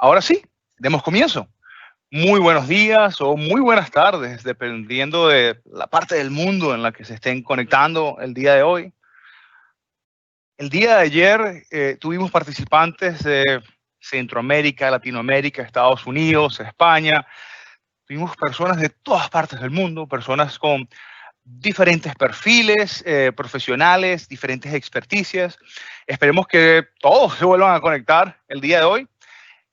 Ahora sí, demos comienzo. Muy buenos días o muy buenas tardes, dependiendo de la parte del mundo en la que se estén conectando el día de hoy. El día de ayer tuvimos participantes de Centroamérica, Latinoamérica, Estados Unidos, España. Tuvimos personas de todas partes del mundo, personas con diferentes perfiles profesionales, diferentes experticias. Esperemos que todos se vuelvan a conectar el día de hoy.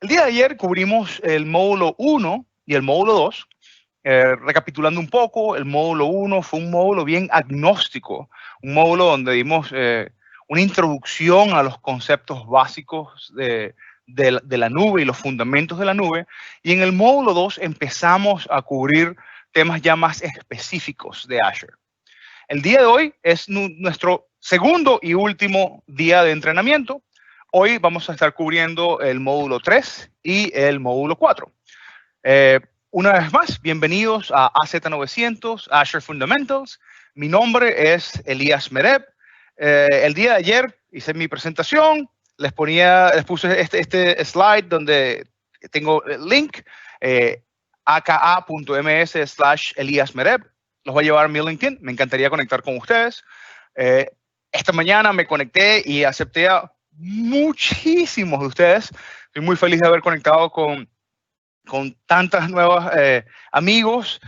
El día de ayer cubrimos el módulo 1 y el módulo 2. Recapitulando un poco, el módulo 1 fue un módulo bien agnóstico, un módulo donde dimos una introducción a los conceptos básicos de la nube y los fundamentos de la nube. Y en el módulo 2 empezamos a cubrir temas ya más específicos de Azure. El día de hoy es nuestro segundo y último día de entrenamiento. Hoy vamos a estar cubriendo el módulo 3 y el módulo 4. Una vez más, bienvenidos a AZ900, Azure Fundamentals. Mi nombre es Elías Mereb. El día de ayer hice mi presentación, les puse este slide donde tengo el link, aka.ms/Elías Mereb. Los voy a llevar a mi LinkedIn, me encantaría conectar con ustedes. Esta mañana me conecté y acepté a muchísimos de ustedes. Estoy muy feliz de haber conectado con tantas nuevas amigos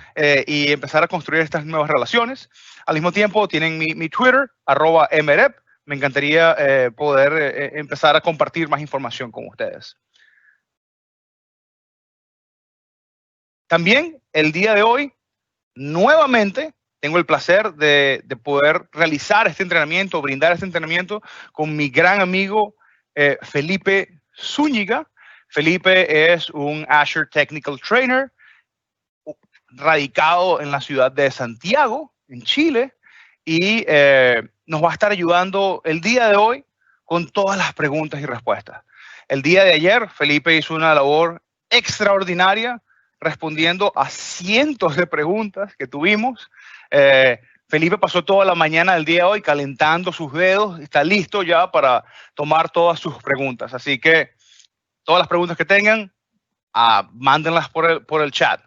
y empezar a construir estas nuevas relaciones. Al mismo tiempo tienen mi Twitter, @mrep. Me encantaría poder empezar a compartir más información con ustedes. También el día de hoy, nuevamente, tengo el placer de poder realizar este entrenamiento, brindar este entrenamiento con mi gran amigo Felipe Zúñiga. Felipe es un Azure Technical Trainer radicado en la ciudad de Santiago, en Chile, y nos va a estar ayudando el día de hoy con todas las preguntas y respuestas. El día de ayer, Felipe hizo una labor extraordinaria respondiendo a cientos de preguntas que tuvimos. Felipe pasó toda la mañana del día de hoy calentando sus dedos, está listo ya para tomar todas sus preguntas. Así que todas las preguntas que tengan, mándenlas por el chat.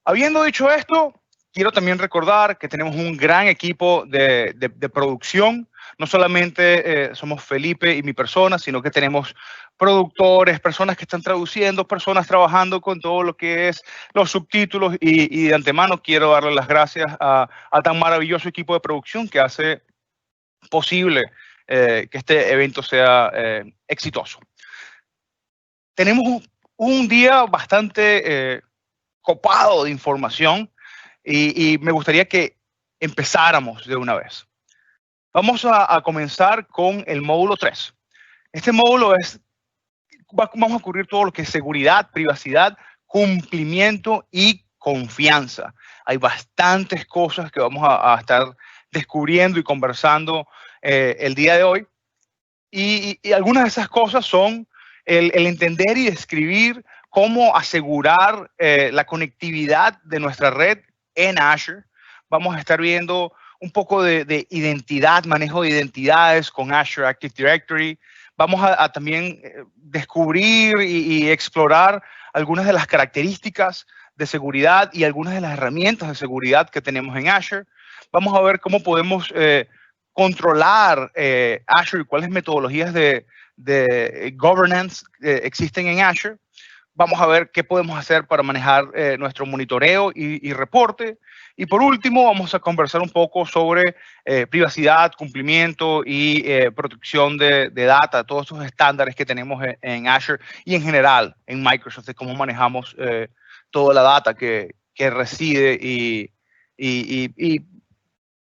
Habiendo dicho esto, quiero también recordar que tenemos un gran equipo de producción. No solamente somos Felipe y mi persona, sino que tenemos productores, personas que están traduciendo, personas trabajando con todo lo que es los subtítulos y de antemano quiero darle las gracias a tan maravilloso equipo de producción que hace posible que este evento sea exitoso. Tenemos un día bastante copado de información y me gustaría que empezáramos de una vez. Vamos a comenzar con el módulo 3. Este módulo vamos a cubrir todo lo que es seguridad, privacidad, cumplimiento y confianza. Hay bastantes cosas que vamos a estar descubriendo y conversando el día de hoy. Y algunas de esas cosas son el entender y describir cómo asegurar la conectividad de nuestra red en Azure. Vamos a estar viendo un poco de identidad, manejo de identidades con Azure Active Directory. Vamos a también descubrir y explorar algunas de las características de seguridad y algunas de las herramientas de seguridad que tenemos en Azure. Vamos a ver cómo podemos controlar Azure y cuáles metodologías de governance existen en Azure. Vamos a ver qué podemos hacer para manejar nuestro monitoreo y reporte. Y por último, vamos a conversar un poco sobre privacidad, cumplimiento y protección de data, todos estos estándares que tenemos en Azure y en general en Microsoft, de cómo manejamos toda la data que reside y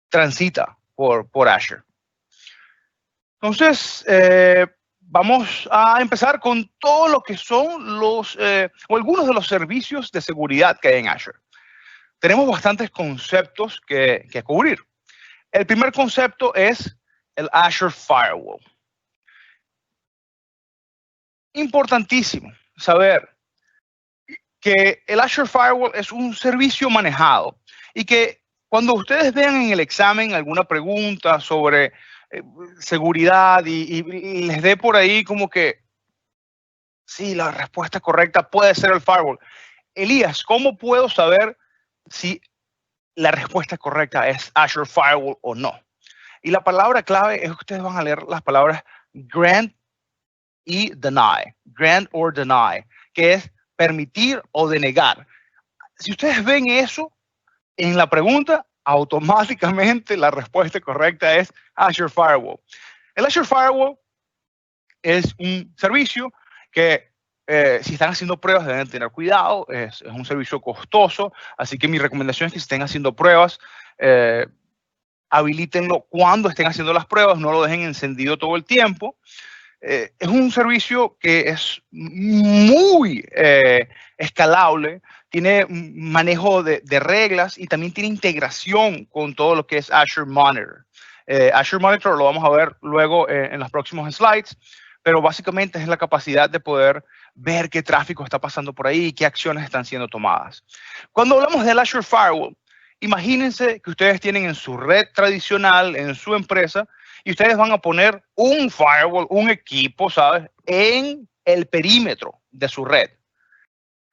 transita por Azure. Entonces, vamos a empezar con todo lo que son o algunos de los servicios de seguridad que hay en Azure. Tenemos bastantes conceptos que cubrir. El primer concepto es el Azure Firewall. Importantísimo saber que el Azure Firewall es un servicio manejado y que cuando ustedes vean en el examen alguna pregunta sobre seguridad y les dé por ahí como que Sí, la respuesta correcta puede ser el firewall. Elías, ¿cómo puedo saber si la respuesta correcta es Azure Firewall o no? Y la palabra clave es que ustedes van a leer las palabras grant y deny, grant or deny, que es permitir o denegar. Si ustedes ven eso en la pregunta, automáticamente la respuesta correcta es Azure Firewall. El Azure Firewall es un servicio que si están haciendo pruebas deben tener cuidado, es un servicio costoso, así que mi recomendación es que si estén haciendo pruebas, habilítenlo cuando estén haciendo las pruebas, no lo dejen encendido todo el tiempo. Es un servicio que es muy escalable, tiene manejo de reglas y también tiene integración con todo lo que es Azure Monitor. Azure Monitor lo vamos a ver luego en los próximos slides, pero básicamente es la capacidad de poder ver qué tráfico está pasando por ahí y qué acciones están siendo tomadas. Cuando hablamos del Azure Firewall, imagínense que ustedes tienen en su red tradicional, en su empresa, y ustedes van a poner un firewall, un equipo, ¿sabes?, en el perímetro de su red.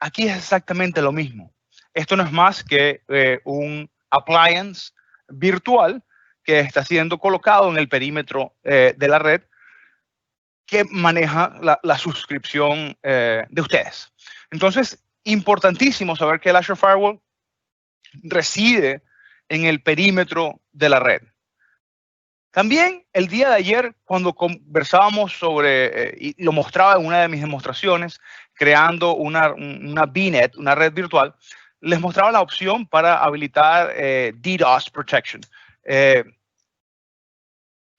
Aquí es exactamente lo mismo. Esto no es más que un appliance virtual que está siendo colocado en el perímetro de la red que maneja la suscripción de ustedes. Entonces, importantísimo saber que el Azure Firewall reside en el perímetro de la red. También el día de ayer, cuando conversábamos sobre, y lo mostraba en una de mis demostraciones, creando una VNet, una red virtual, les mostraba la opción para habilitar DDoS Protection.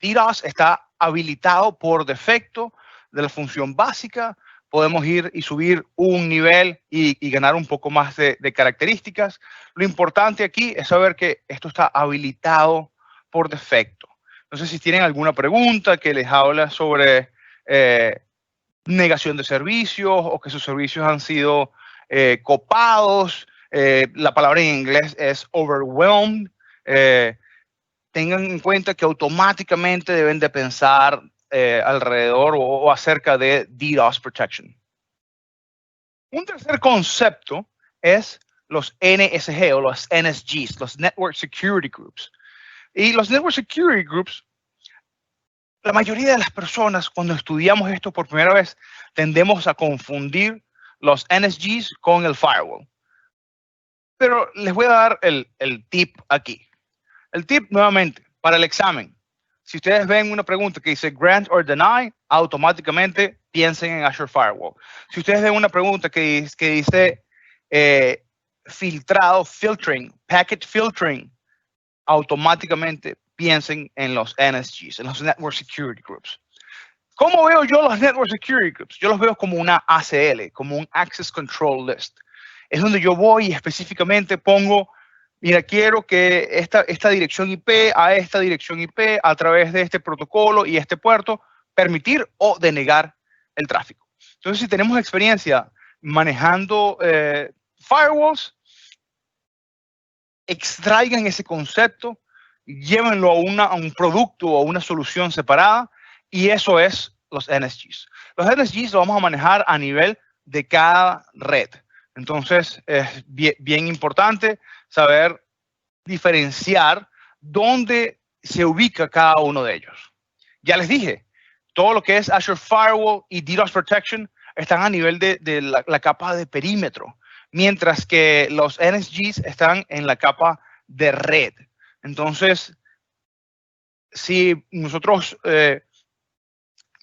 DDoS está habilitado por defecto de la función básica. Podemos ir y subir un nivel y ganar un poco más de características. Lo importante aquí es saber que esto está habilitado por defecto. No sé si tienen alguna pregunta que les habla sobre negación de servicios o que sus servicios han sido copados. La palabra en inglés es overwhelmed. Tengan en cuenta que automáticamente deben de pensar alrededor o acerca de DDoS Protection. Un tercer concepto es los NSG o los NSGs, los Network Security Groups. Y los Network Security Groups, la mayoría de las personas cuando estudiamos esto por primera vez tendemos a confundir los NSGs con el firewall. Pero les voy a dar el tip aquí. El tip nuevamente para el examen. Si ustedes ven una pregunta que dice grant or deny, automáticamente piensen en Azure Firewall. Si ustedes ven una pregunta que dice filtrado, filtering, packet filtering, automáticamente piensen en los NSGs, en los Network Security Groups. ¿Cómo veo yo los Network Security Groups? Yo los veo como una ACL, como un Access Control List. Es donde yo voy y específicamente pongo, mira, quiero que esta dirección IP a esta dirección IP a través de este protocolo y este puerto permitir o denegar el tráfico. Entonces, si tenemos experiencia manejando firewalls, extraigan ese concepto, llévenlo a un producto o una solución separada y eso es los NSGs. Los NSGs lo vamos a manejar a nivel de cada red. Entonces, es bien importante saber diferenciar dónde se ubica cada uno de ellos. Ya les dije, todo lo que es Azure Firewall y DDoS Protection están a nivel de la capa de perímetro, mientras que los NSGs están en la capa de red. Entonces, si nosotros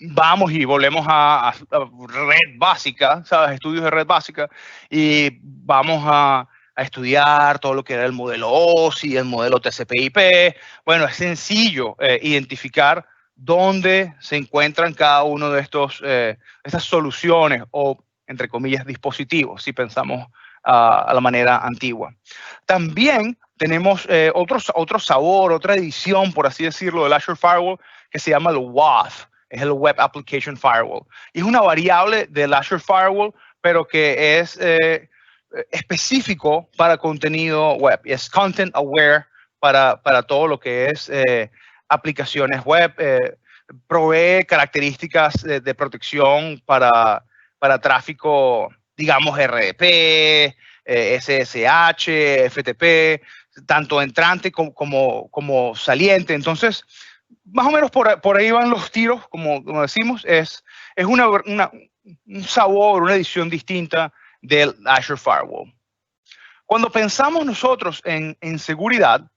vamos y volvemos a red básica, ¿sabes? Estudios de red básica, y vamos a estudiar todo lo que era el modelo OSI, el modelo TCP/IP. Bueno, es sencillo identificar dónde se encuentran cada uno de estas soluciones o, entre comillas, dispositivos, si pensamos a la manera antigua. También tenemos otro sabor, otra edición, por así decirlo, del Azure Firewall que se llama el WAF. Es el Web Application Firewall. Y es una variable del Azure Firewall, pero que es específico para contenido web. Y es Content Aware para todo lo que es aplicaciones web. Provee características de protección para para tráfico, digamos, RDP, SSH, FTP, tanto entrante como saliente. Entonces, más o menos por ahí van los tiros, como decimos, es un sabor, una edición distinta del Azure Firewall. Cuando pensamos nosotros en seguridad,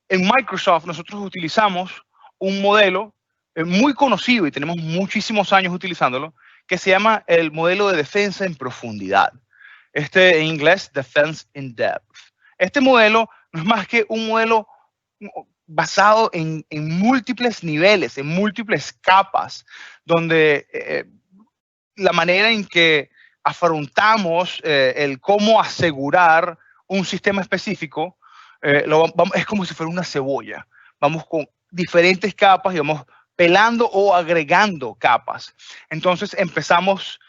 en Microsoft nosotros utilizamos un modelo muy conocido y tenemos muchísimos años utilizándolo, que se llama el modelo de defensa en profundidad. En inglés, Defense in Depth. Este modelo no es más que un modelo basado en múltiples niveles, en múltiples capas, donde la manera en que afrontamos el cómo asegurar un sistema específico es como si fuera una cebolla. Vamos con diferentes capas y vamos pelando o agregando capas. Entonces empezamos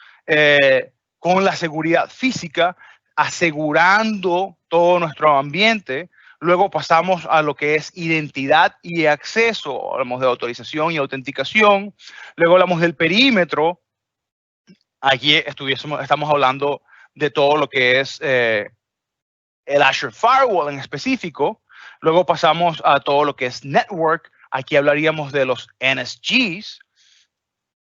con la seguridad física, asegurando todo nuestro ambiente. Luego pasamos a lo que es identidad y acceso. Hablamos de autorización y autenticación. Luego hablamos del perímetro. Aquí estamos hablando de todo lo que es el Azure Firewall en específico. Luego pasamos a todo lo que es network. Aquí hablaríamos de los NSGs.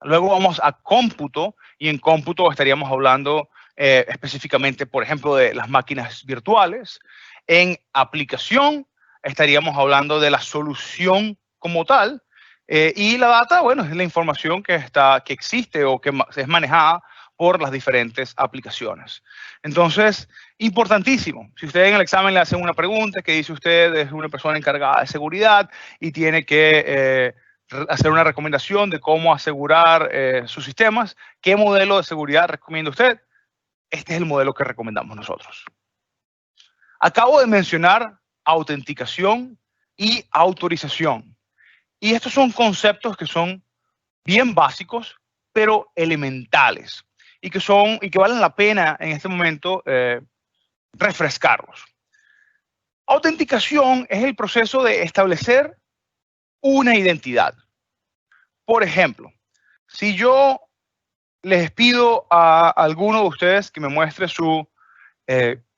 Luego vamos a cómputo, y en cómputo estaríamos hablando específicamente, por ejemplo, de las máquinas virtuales. En aplicación estaríamos hablando de la solución como tal. Y la data, bueno, es la información que existe o que es manejada por las diferentes aplicaciones. Entonces, importantísimo. Si usted en el examen le hacen una pregunta que dice usted es una persona encargada de seguridad y tiene que hacer una recomendación de cómo asegurar sus sistemas, ¿qué modelo de seguridad recomienda usted? Este es el modelo que recomendamos nosotros. Acabo de mencionar autenticación y autorización. Y estos son conceptos que son bien básicos, pero elementales. Y que valen la pena en este momento refrescarlos. Autenticación es el proceso de establecer una identidad. Por ejemplo, si yo les pido a alguno de ustedes que me muestre su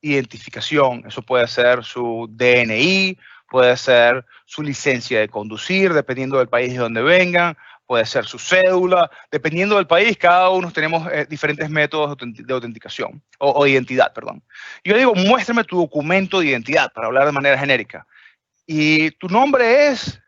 identificación, eso puede ser su DNI, puede ser su licencia de conducir, dependiendo del país de donde vengan, puede ser su cédula, dependiendo del país, cada uno tenemos diferentes métodos de autenticación o identidad, perdón. Yo digo, muéstrame tu documento de identidad para hablar de manera genérica. Y tu nombre es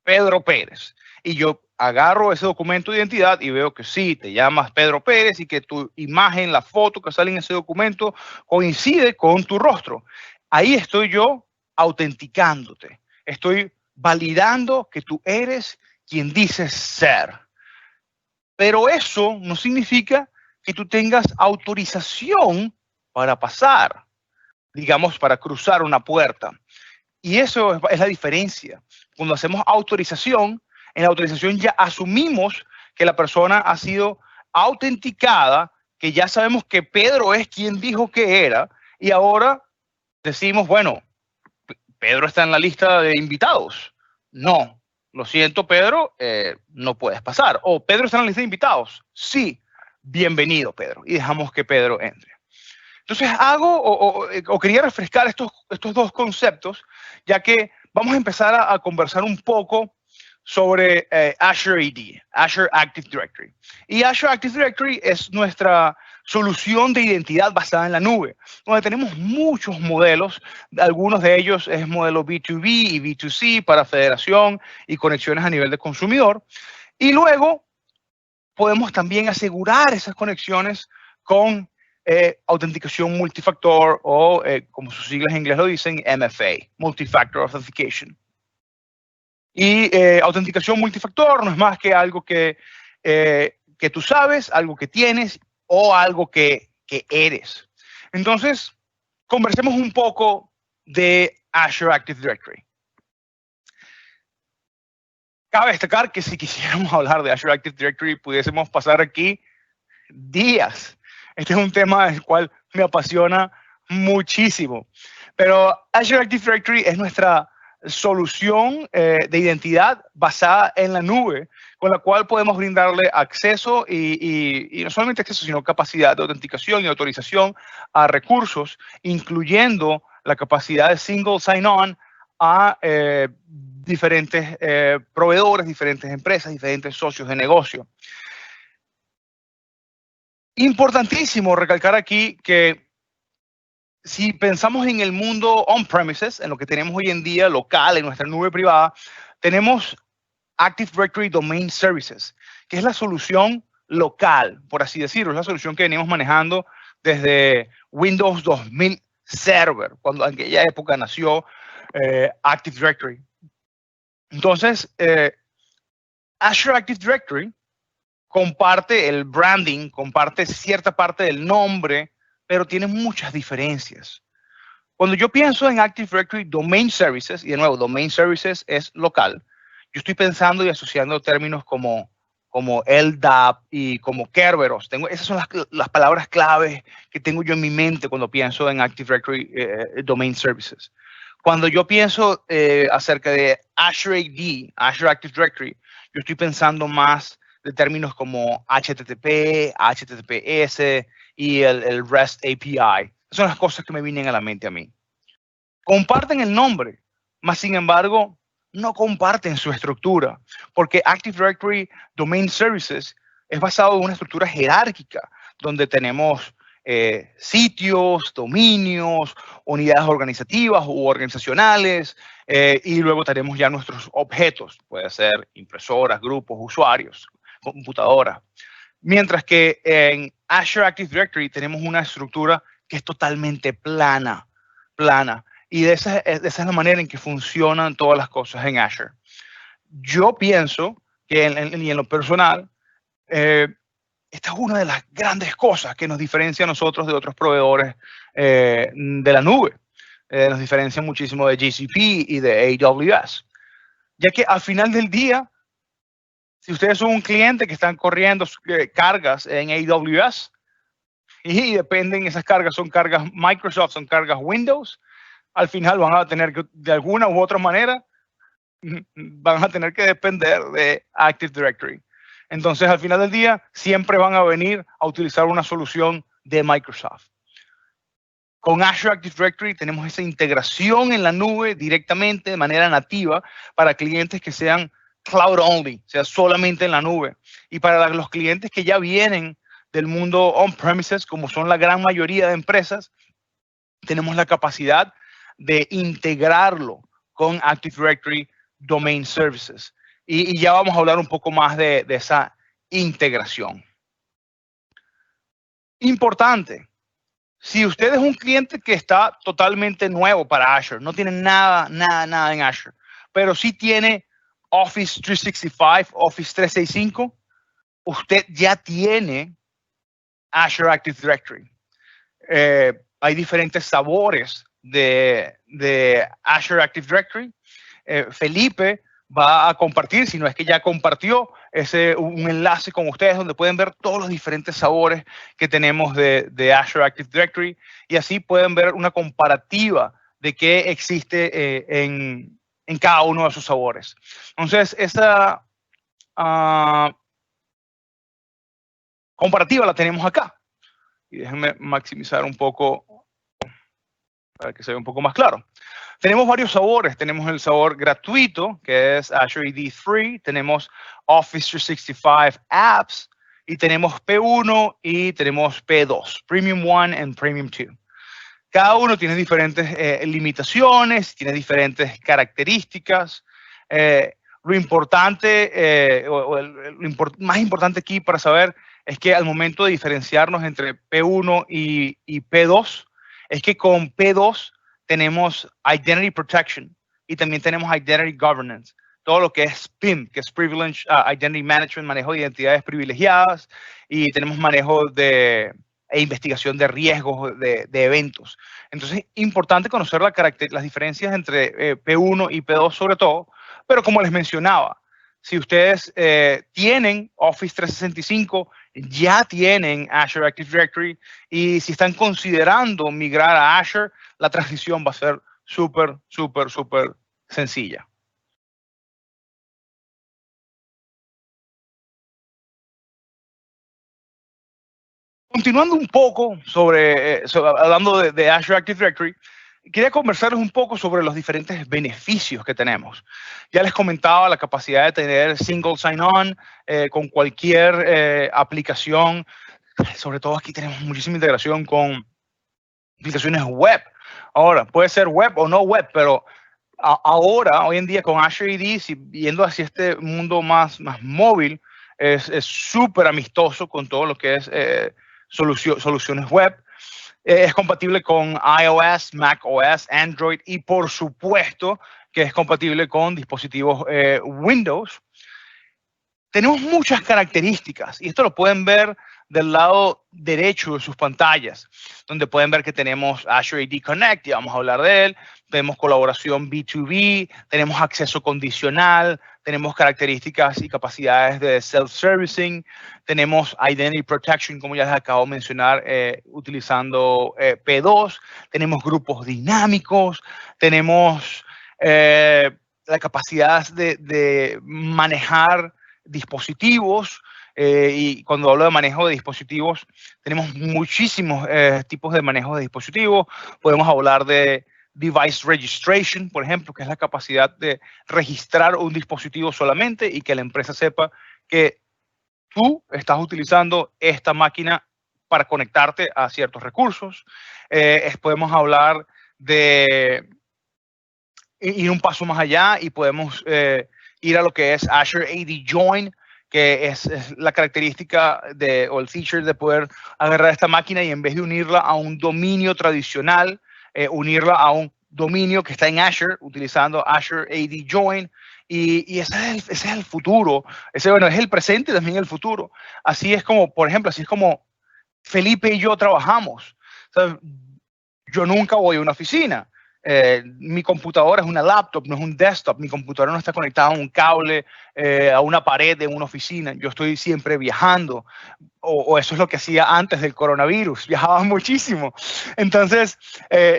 Pedro Pérez. Y yo agarro ese documento de identidad y veo que sí, te llamas Pedro Pérez y que tu imagen, la foto que sale en ese documento coincide con tu rostro. Ahí estoy yo autenticándote. Estoy validando que tú eres quien dices ser. Pero eso no significa que tú tengas autorización para pasar, digamos, para cruzar una puerta. Y eso es la diferencia. Cuando hacemos autorización, en la autorización ya asumimos que la persona ha sido autenticada, que ya sabemos que Pedro es quien dijo que era, y ahora decimos, bueno, Pedro está en la lista de invitados. No, lo siento, Pedro, no puedes pasar. O Pedro está en la lista de invitados. Sí, bienvenido, Pedro. Y dejamos que Pedro entre. Entonces quería refrescar estos dos conceptos, ya que vamos a empezar a conversar un poco sobre Azure AD, Azure Active Directory. Y Azure Active Directory es nuestra solución de identidad basada en la nube, donde tenemos muchos modelos. Algunos de ellos es modelo B2B y B2C para federación y conexiones a nivel de consumidor. Y luego podemos también asegurar esas conexiones con autenticación multifactor o, como sus siglas en inglés lo dicen, MFA, Multifactor Authentication. Y autenticación multifactor no es más que algo que tú sabes, algo que tienes o algo que eres. Entonces, conversemos un poco de Azure Active Directory. Cabe destacar que si quisiéramos hablar de Azure Active Directory, pudiésemos pasar aquí días. Este es un tema del cual me apasiona muchísimo. Pero Azure Active Directory es nuestra solución de identidad basada en la nube, con la cual podemos brindarle acceso y no solamente acceso, sino capacidad de autenticación y autorización a recursos, incluyendo la capacidad de single sign-on a diferentes proveedores, diferentes empresas, diferentes socios de negocio. Importantísimo recalcar aquí que si pensamos en el mundo on-premises, en lo que tenemos hoy en día local, en nuestra nube privada, tenemos Active Directory Domain Services, que es la solución local, por así decirlo, es la solución que venimos manejando desde Windows 2000 Server, cuando en aquella época nació Active Directory. Entonces, Azure Active Directory comparte el branding, comparte cierta parte del nombre, pero tiene muchas diferencias. Cuando yo pienso en Active Directory Domain Services, y de nuevo, Domain Services es local, yo estoy pensando y asociando términos como LDAP y como Kerberos. Esas son las palabras claves que tengo yo en mi mente cuando pienso en Active Directory Domain Services. Cuando yo pienso acerca de Azure AD, Azure Active Directory, yo estoy pensando más de términos como HTTP, HTTPS y el REST API. Esas son las cosas que me vienen a la mente a mí. Comparten el nombre, mas sin embargo, no comparten su estructura, porque Active Directory Domain Services es basado en una estructura jerárquica, donde tenemos sitios, dominios, unidades organizativas u organizacionales, y luego tenemos ya nuestros objetos, puede ser impresoras, grupos, usuarios, computadoras. Mientras que en Azure Active Directory tenemos una estructura que es totalmente plana. Y esa es la manera en que funcionan todas las cosas en Azure. Yo pienso que en lo personal, esta es una de las grandes cosas que nos diferencia a nosotros de otros proveedores de la nube. Nos diferencia muchísimo de GCP y de AWS. Ya que al final del día, si ustedes son un cliente que están corriendo cargas en AWS y dependen, esas cargas son cargas Microsoft, son cargas Windows, al final van a tener que, de alguna u otra manera, van a tener que depender de Active Directory. Entonces, al final del día, siempre van a venir a utilizar una solución de Microsoft. Con Azure Active Directory tenemos esa integración en la nube directamente, de manera nativa, para clientes que sean cloud only, o sea, solamente en la nube. Y para los clientes que ya vienen del mundo on-premises, como son la gran mayoría de empresas, tenemos la capacidad de integrarlo con Active Directory Domain Services. Y ya vamos a hablar un poco más de esa integración. Importante, si usted es un cliente que está totalmente nuevo para Azure, no tiene nada en Azure, pero sí tiene Office 365, Office 365, usted ya tiene Azure Active Directory. Hay diferentes sabores de Azure Active Directory. Felipe va a compartir, si no es que ya compartió, un enlace con ustedes donde pueden ver todos los diferentes sabores que tenemos de Azure Active Directory, y así pueden ver una comparativa de qué existe en cada uno de sus sabores. Entonces, esa comparativa la tenemos acá. Y déjenme maximizar un poco para que se vea un poco más claro. Tenemos varios sabores. Tenemos el sabor gratuito, que es Azure AD Free. Tenemos Office 365 Apps. Y tenemos P1 y tenemos P2, Premium 1 y Premium 2. Cada uno tiene diferentes limitaciones, tiene diferentes características. Lo importante, más importante aquí para saber es que al momento de diferenciarnos entre P1 y P2, es que con P2 tenemos Identity Protection y también tenemos Identity Governance. Todo lo que es PIM, que es Privileged Identity Management, manejo de identidades privilegiadas, y tenemos manejo e investigación de riesgos de eventos. Entonces, importante conocer las diferencias entre P1 y P2 sobre todo, pero como les mencionaba, si ustedes tienen Office 365, ya tienen Azure Active Directory, y si están considerando migrar a Azure, la transición va a ser súper sencilla. Continuando un poco hablando de Azure Active Directory, quería conversarles un poco sobre los diferentes beneficios que tenemos. Ya les comentaba la capacidad de tener single sign-on con cualquier aplicación. Sobre todo aquí tenemos muchísima integración con aplicaciones web. Ahora, puede ser web o no web, pero ahora, hoy en día con Azure AD, viendo hacia este mundo más móvil, es súper amistoso con todo lo que es soluciones web. Es compatible con iOS, macOS, Android y por supuesto que es compatible con dispositivos Windows. Tenemos muchas características y esto lo pueden ver del lado derecho de sus pantallas, donde pueden ver que tenemos Azure AD Connect, ya vamos a hablar de él, tenemos colaboración B2B, tenemos acceso condicional, tenemos características y capacidades de self-servicing, tenemos Identity Protection, como ya les acabo de mencionar, utilizando P2, tenemos grupos dinámicos, tenemos la capacidad de manejar dispositivos, y cuando hablo de manejo de dispositivos, tenemos muchísimos tipos de manejo de dispositivos. Podemos hablar de device registration, por ejemplo, que es la capacidad de registrar un dispositivo solamente y que la empresa sepa que tú estás utilizando esta máquina para conectarte a ciertos recursos. Podemos hablar de ir un paso más allá y podemos ir a lo que es Azure AD Join, que es la característica o el feature de poder agarrar esta máquina y en vez de unirla a un dominio tradicional, unirla a un dominio que está en Azure, utilizando Azure AD Join. Y ese es el futuro. Bueno, es el presente y también el futuro. Así es como, por ejemplo, así es como Felipe y yo trabajamos. O sea, yo nunca voy a una oficina. Mi computadora es una laptop, no es un desktop. Mi computadora no está conectada a un cable, a una pared de una oficina. Yo estoy siempre viajando, o eso es lo que hacía antes del coronavirus. Viajaba muchísimo. Entonces,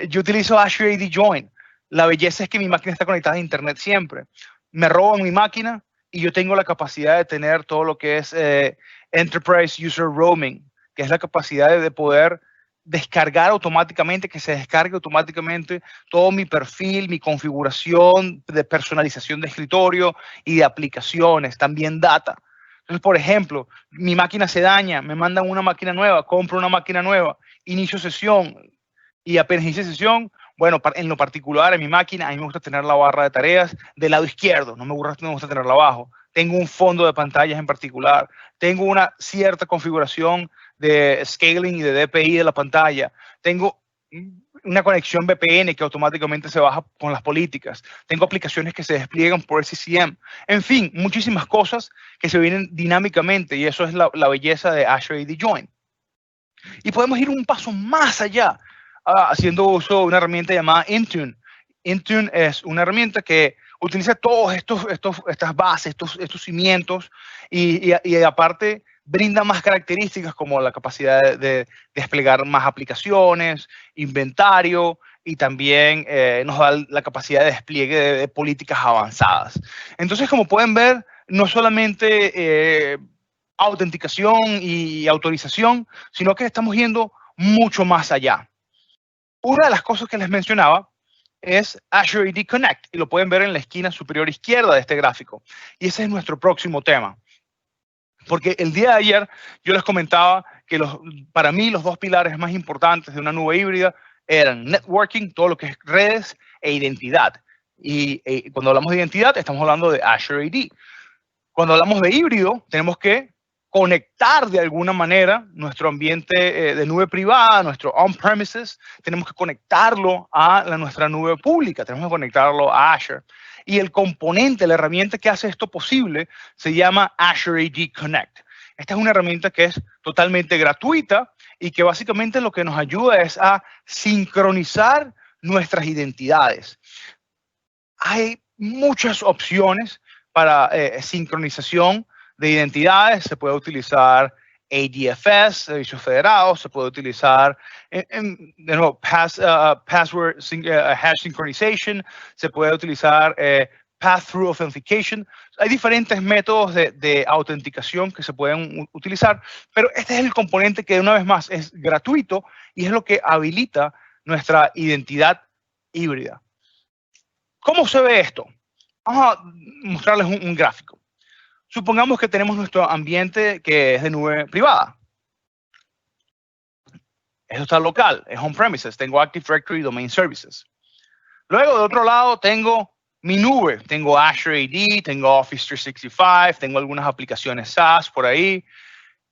yo utilizo Azure AD Join. La belleza es que mi máquina está conectada a Internet siempre. Me roban mi máquina y yo tengo la capacidad de tener todo lo que es Enterprise User Roaming, que es la capacidad de poder descargar automáticamente, que se descargue automáticamente todo mi perfil, mi configuración de personalización de escritorio y de aplicaciones, también data. Entonces, por ejemplo, mi máquina se daña, me mandan una máquina nueva, compro una máquina nueva, inicio sesión y apenas inicio sesión, bueno, en lo particular en mi máquina, a mí me gusta tener la barra de tareas del lado izquierdo, no me gusta tenerla abajo. Tengo un fondo de pantallas en particular, tengo una cierta configuración de scaling y de DPI de la pantalla, tengo una conexión VPN que automáticamente se baja con las políticas, tengo aplicaciones que se despliegan por SCCM, en fin, muchísimas cosas que se vienen dinámicamente y eso es la belleza de Azure AD Join. Y podemos ir un paso más allá, haciendo uso de una herramienta llamada Intune. Intune es una herramienta que utiliza todos estas bases, estos cimientos y aparte brinda más características como la capacidad de desplegar más aplicaciones, inventario y también nos da la capacidad de despliegue de políticas avanzadas. Entonces, como pueden ver, no solamente autenticación y autorización, sino que estamos yendo mucho más allá. Una de las cosas que les mencionaba es Azure AD Connect y lo pueden ver en la esquina superior izquierda de este gráfico. Y ese es nuestro próximo tema. Porque el día de ayer yo les comentaba que para mí los dos pilares más importantes de una nube híbrida eran networking, todo lo que es redes, e identidad. Y cuando hablamos de identidad estamos hablando de Azure AD. Cuando hablamos de híbrido tenemos que conectar de alguna manera nuestro ambiente de nube privada, nuestro on-premises, tenemos que conectarlo a nuestra nube pública, tenemos que conectarlo a Azure. Y el componente, la herramienta que hace esto posible, se llama Azure AD Connect. Esta es una herramienta que es totalmente gratuita y que básicamente lo que nos ayuda es a sincronizar nuestras identidades. Hay muchas opciones para sincronización de identidades. Se puede utilizar ADFS, servicios federados, se puede utilizar de nuevo, password hash synchronization, se puede utilizar path-through authentication. Hay diferentes métodos de autenticación que se pueden utilizar, pero este es el componente que una vez más es gratuito y es lo que habilita nuestra identidad híbrida. ¿Cómo se ve esto? Vamos a mostrarles un gráfico. Supongamos que tenemos nuestro ambiente que es de nube privada. Eso está local, es on-premises. Tengo Active Directory Domain Services. Luego, de otro lado, tengo mi nube. Tengo Azure AD, tengo Office 365, tengo algunas aplicaciones SaaS por ahí.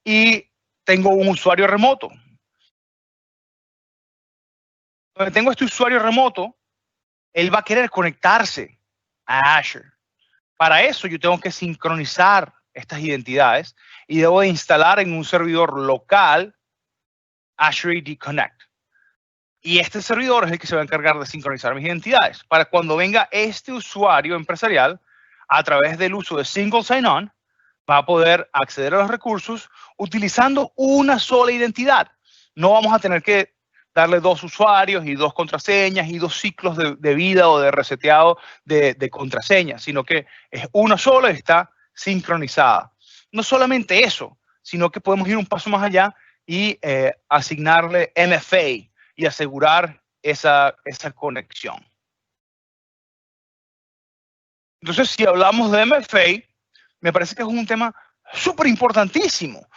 Y tengo un usuario remoto. Donde tengo este usuario remoto, él va a querer conectarse a Azure. Para eso yo tengo que sincronizar estas identidades y debo de instalar en un servidor local Azure AD Connect. Y este servidor es el que se va a encargar de sincronizar mis identidades. Para cuando venga este usuario empresarial, a través del uso de Single Sign-On, va a poder acceder a los recursos utilizando una sola identidad. No vamos a tener que darle 2 usuarios y 2 contraseñas y 2 ciclos de vida o de reseteado de contraseñas, sino que es una sola y está sincronizada. No solamente eso, sino que podemos ir un paso más allá y asignarle MFA y asegurar esa conexión. Entonces, si hablamos de MFA, me parece que es un tema súper importantísimo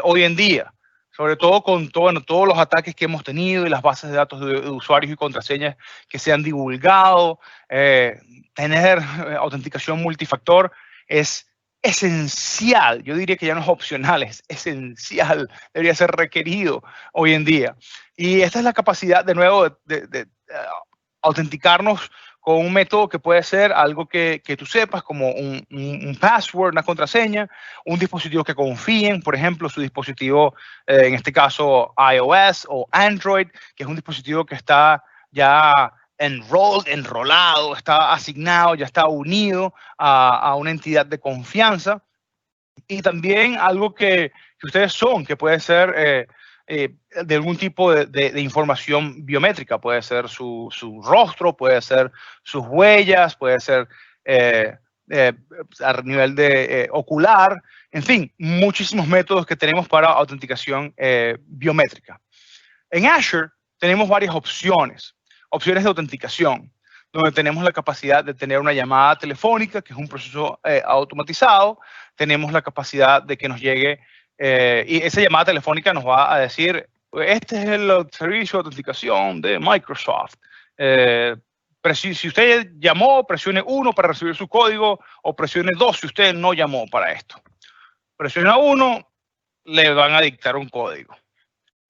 hoy en día. Sobre todo con todos los ataques que hemos tenido y las bases de datos de usuarios y contraseñas que se han divulgado. Tener autenticación multifactor es esencial. Yo diría que ya no es opcional, es esencial. Debería ser requerido hoy en día. Y esta es la capacidad, de nuevo, de autenticarnos con un método que puede ser algo que tú sepas, como un password, una contraseña, un dispositivo que confíen, por ejemplo, su dispositivo, en este caso iOS o Android, que es un dispositivo que está ya enrolado, está asignado, ya está unido a una entidad de confianza. Y también algo que ustedes son, que puede ser de algún tipo de información biométrica. Puede ser su rostro, puede ser sus huellas, puede ser a nivel de ocular. En fin, muchísimos métodos que tenemos para autenticación biométrica. En Azure tenemos varias opciones de autenticación, donde tenemos la capacidad de tener una llamada telefónica, que es un proceso automatizado. Tenemos la capacidad de que nos llegue y esa llamada telefónica nos va a decir, este es el servicio de autenticación de Microsoft. Si usted llamó, presione 1 para recibir su código, o presione 2 si usted no llamó para esto. Presiona 1, le van a dictar un código.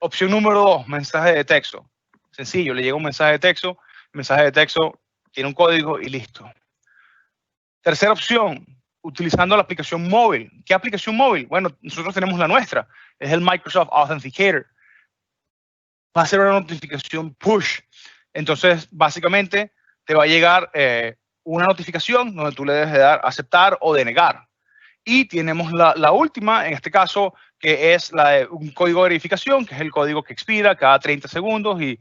Opción número 2, mensaje de texto. Sencillo, le llega un mensaje de texto, el mensaje de texto tiene un código y listo. Tercera opción, utilizando la aplicación móvil. ¿Qué aplicación móvil? Bueno, nosotros tenemos la nuestra, es el Microsoft Authenticator. Va a ser una notificación push. Entonces, básicamente, te va a llegar una notificación donde tú le debes de dar aceptar o denegar. Y tenemos la última, en este caso, que es un código de verificación, que es el código que expira cada 30 segundos y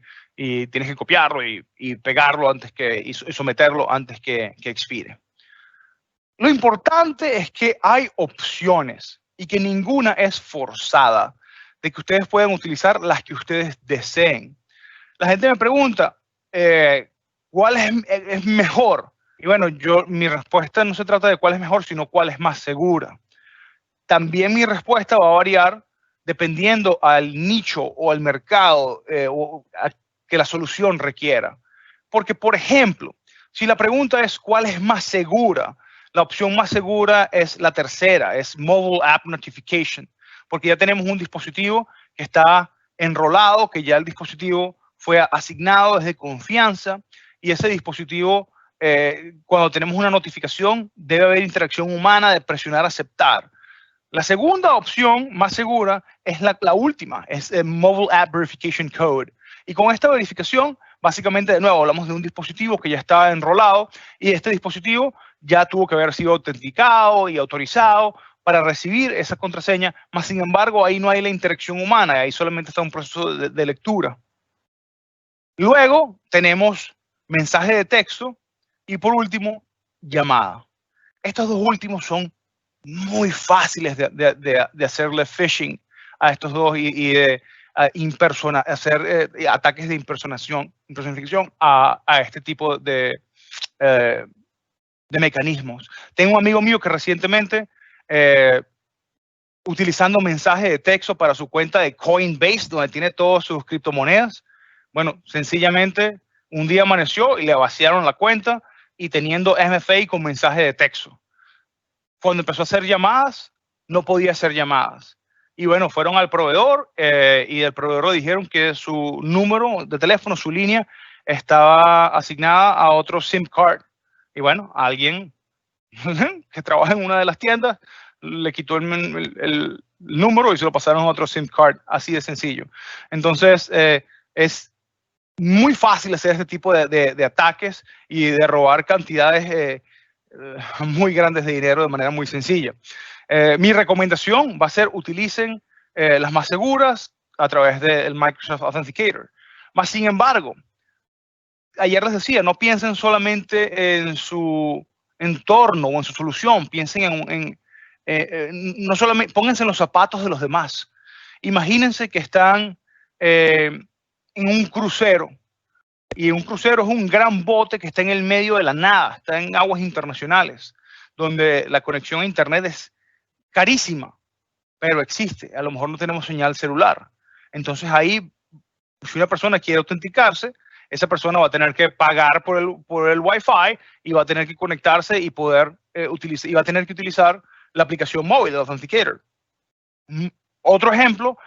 tienes que copiarlo y pegarlo y someterlo antes que expire. Lo importante es que hay opciones y que ninguna es forzada, de que ustedes puedan utilizar las que ustedes deseen. La gente me pregunta, ¿cuál es mejor? Y bueno, mi respuesta no se trata de cuál es mejor, sino cuál es más segura. También mi respuesta va a variar dependiendo al nicho o al mercado que la solución requiera. Porque, por ejemplo, si la pregunta es ¿cuál es más segura? La opción más segura es la tercera, es Mobile App Notification, porque ya tenemos un dispositivo que está enrolado, que ya el dispositivo fue asignado desde confianza, y ese dispositivo, cuando tenemos una notificación, debe haber interacción humana de presionar aceptar. La segunda opción más segura es la última, es el Mobile App Verification Code. Y con esta verificación, básicamente, de nuevo, hablamos de un dispositivo que ya está enrolado y este dispositivo ya tuvo que haber sido autenticado y autorizado para recibir esa contraseña, más sin embargo ahí no hay la interacción humana, ahí solamente está un proceso de lectura. Luego tenemos mensaje de texto y por último, llamada. Estos dos últimos son muy fáciles de hacerle phishing a estos dos y de hacer ataques de impersonificación a este tipo de mecanismos. Tengo un amigo mío que recientemente, utilizando mensaje de texto para su cuenta de Coinbase, donde tiene todas sus criptomonedas, bueno, sencillamente un día amaneció y le vaciaron la cuenta y teniendo MFA con mensaje de texto. Cuando empezó a hacer llamadas, no podía hacer llamadas. Y bueno, fueron al proveedor y del proveedor dijeron que su número de teléfono, su línea, estaba asignada a otro SIM card. Y bueno, alguien que trabaja en una de las tiendas le quitó el número y se lo pasaron a otro SIM card, así de sencillo. Entonces, es muy fácil hacer este tipo de ataques y de robar cantidades muy grandes de dinero de manera muy sencilla. Mi recomendación va a ser utilicen las más seguras a través del Microsoft Authenticator. Más sin embargo, ayer les decía, no piensen solamente en su entorno o en su solución, piensen no solamente, pónganse en los zapatos de los demás. Imagínense que están en un crucero y un crucero es un gran bote que está en el medio de la nada, está en aguas internacionales, donde la conexión a internet es carísima, pero existe. A lo mejor no tenemos señal celular. Entonces ahí, si una persona quiere autenticarse, esa persona va a tener que pagar por el Wi-Fi y va a tener que conectarse y poder utilizar, y va a tener que utilizar la aplicación móvil, el Authenticator. Otro ejemplo,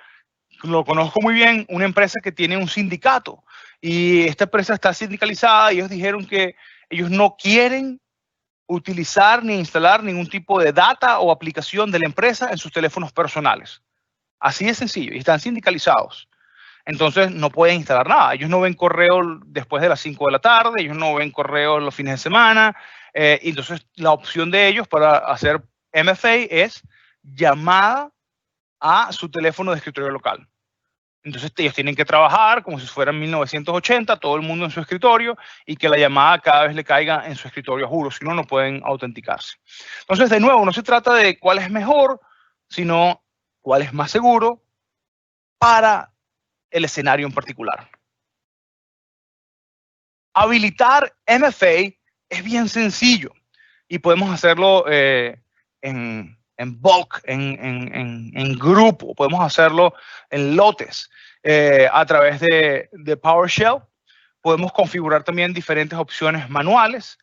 lo conozco muy bien, una empresa que tiene un sindicato y esta empresa está sindicalizada y ellos dijeron que ellos no quieren utilizar ni instalar ningún tipo de data o aplicación de la empresa en sus teléfonos personales. Así de sencillo, y están sindicalizados. Entonces no pueden instalar nada. Ellos no ven correo después de las 5 de la tarde, ellos no ven correo los fines de semana. Entonces la opción de ellos para hacer MFA es llamada a su teléfono de escritorio local. Entonces ellos tienen que trabajar como si fueran 1980, todo el mundo en su escritorio y que la llamada cada vez le caiga en su escritorio, juro, si no, no pueden autenticarse. Entonces, de nuevo, no se trata de cuál es mejor, sino cuál es más seguro para el escenario en particular. Habilitar MFA es bien sencillo y podemos hacerlo en bulk, en grupo, podemos hacerlo en lotes a través de PowerShell. Podemos configurar también diferentes opciones manuales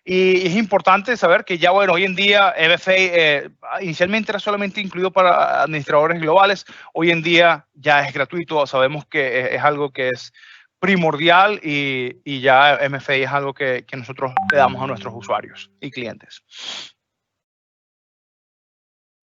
y es importante saber que ya, bueno, hoy en día MFA inicialmente era solamente incluido para administradores globales, hoy en día ya es gratuito, sabemos que es algo que es primordial y ya MFA es algo que nosotros le damos a nuestros usuarios y clientes.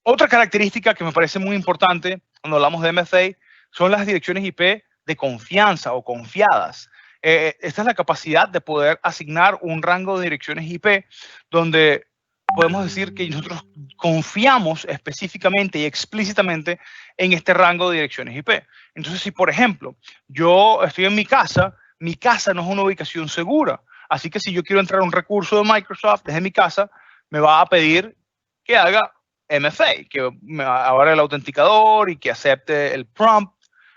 Otra característica que me parece muy importante cuando hablamos de MFA son las direcciones IP de confianza o confiadas. Esta es la capacidad de poder asignar un rango de direcciones IP donde podemos decir que nosotros confiamos específicamente y explícitamente en este rango de direcciones IP. Entonces, si por ejemplo yo estoy en mi casa no es una ubicación segura. Así que si yo quiero entrar a un recurso de Microsoft desde mi casa, me va a pedir que haga MFA, que me abra el autenticador y que acepte el prompt.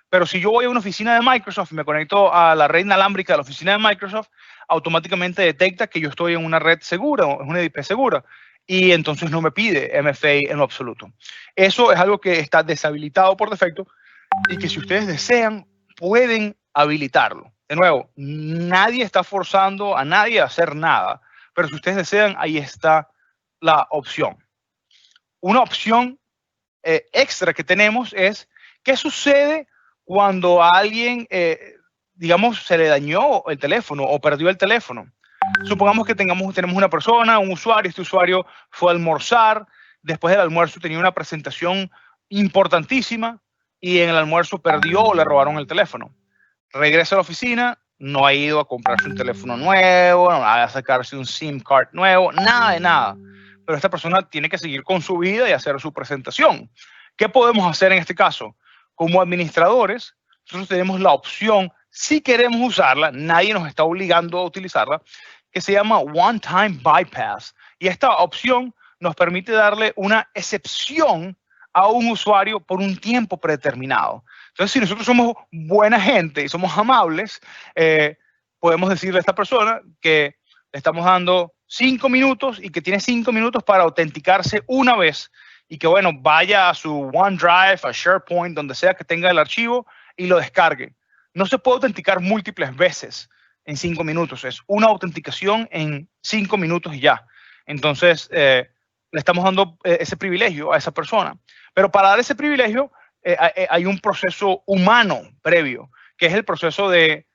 Pero si yo voy a una oficina de Microsoft y me conecto a la red inalámbrica de la oficina de Microsoft, automáticamente detecta que yo estoy en una red segura, es una IP segura, y entonces no me pide MFA en lo absoluto. Eso es algo que está deshabilitado por defecto y que si ustedes desean, pueden habilitarlo. De nuevo, nadie está forzando a nadie a hacer nada, pero si ustedes desean, ahí está la opción. Una opción extra que tenemos es qué sucede cuando a alguien, digamos, se le dañó el teléfono o perdió el teléfono. Supongamos que tenemos una persona, un usuario, este usuario fue a almorzar, después del almuerzo tenía una presentación importantísima y en el almuerzo perdió o le robaron el teléfono. Regresa a la oficina, no ha ido a comprarse un teléfono nuevo, no va a sacarse un SIM card nuevo, nada de nada. pero esta persona tiene que seguir con su vida y hacer su presentación. ¿Qué podemos hacer en este caso? Como administradores, nosotros tenemos la opción, si queremos usarla, nadie nos está obligando a utilizarla, que se llama One Time Bypass. Y esta opción nos permite darle una excepción a un usuario por un tiempo predeterminado. Entonces, si nosotros somos buena gente y somos amables, podemos decirle a esta persona que le estamos dando 5 minutos y que tiene 5 minutos para autenticarse una vez y que, bueno, vaya a su OneDrive, a SharePoint, donde sea que tenga el archivo y lo descargue. No se puede autenticar múltiples veces en 5 minutos. Es una autenticación en 5 minutos y ya. Entonces, le estamos dando ese privilegio a esa persona. Pero para dar ese privilegio, hay un proceso humano previo, que es el proceso de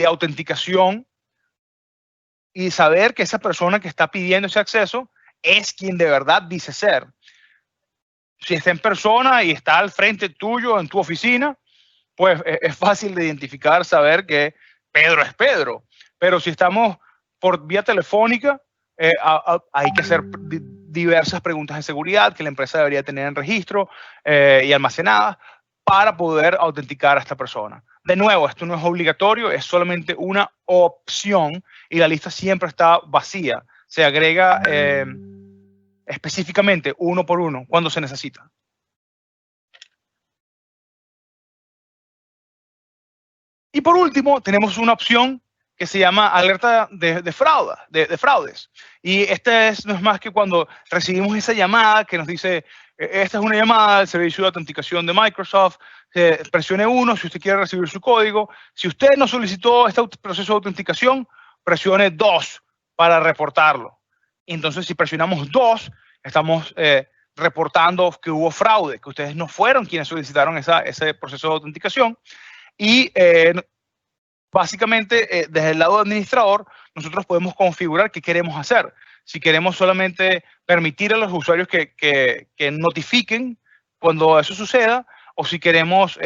autenticación y saber que esa persona que está pidiendo ese acceso es quien de verdad dice ser. Si está en persona y está al frente tuyo en tu oficina, pues es fácil de identificar, saber que Pedro es Pedro. Pero si estamos por vía telefónica, hay que hacer diversas preguntas de seguridad que la empresa debería tener en registro y almacenadas para poder autenticar a esta persona. De nuevo, esto no es obligatorio, es solamente una opción y la lista siempre está vacía. Se agrega específicamente uno por uno cuando se necesita. Y por último, tenemos una opción que se llama alerta de fraudes. Y no es más que cuando recibimos esa llamada que nos dice, esta es una llamada del servicio de autenticación de Microsoft, presione 1 si usted quiere recibir su código. Si usted no solicitó este proceso de autenticación, presione 2 para reportarlo. Entonces, si presionamos 2, estamos reportando que hubo fraude, que ustedes no fueron quienes solicitaron ese proceso de autenticación. Y básicamente, desde el lado administrador, nosotros podemos configurar qué queremos hacer. Si queremos solamente permitir a los usuarios que notifiquen cuando eso suceda, o si queremos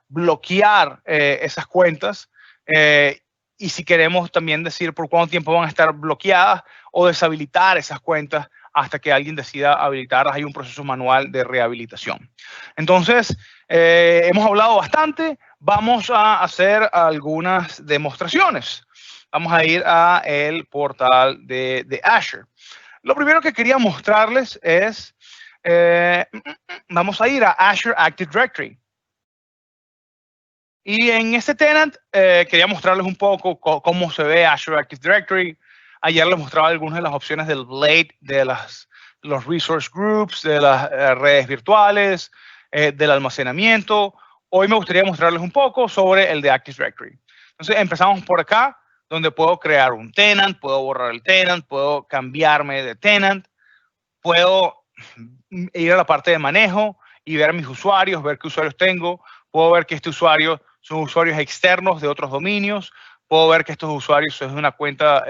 bloquear esas cuentas, y si queremos también decir por cuánto tiempo van a estar bloqueadas o deshabilitar esas cuentas hasta que alguien decida habilitarlas. Hay un proceso manual de rehabilitación. Entonces, hemos hablado bastante. Vamos a hacer algunas demostraciones. Vamos a ir a el portal de Azure. Lo primero que quería mostrarles es, vamos a ir a Azure Active Directory. Y en este tenant quería mostrarles un poco cómo se ve Azure Active Directory. Ayer les mostraba algunas de las opciones del Blade, de los resource groups, de las redes virtuales, del almacenamiento. Hoy me gustaría mostrarles un poco sobre el de Active Directory. Entonces empezamos por acá, donde puedo crear un tenant, puedo borrar el tenant, puedo cambiarme de tenant, puedo ir a la parte de manejo y ver mis usuarios, ver qué usuarios tengo. Puedo ver que este usuario son usuarios externos de otros dominios. Puedo ver que estos usuarios es una cuenta,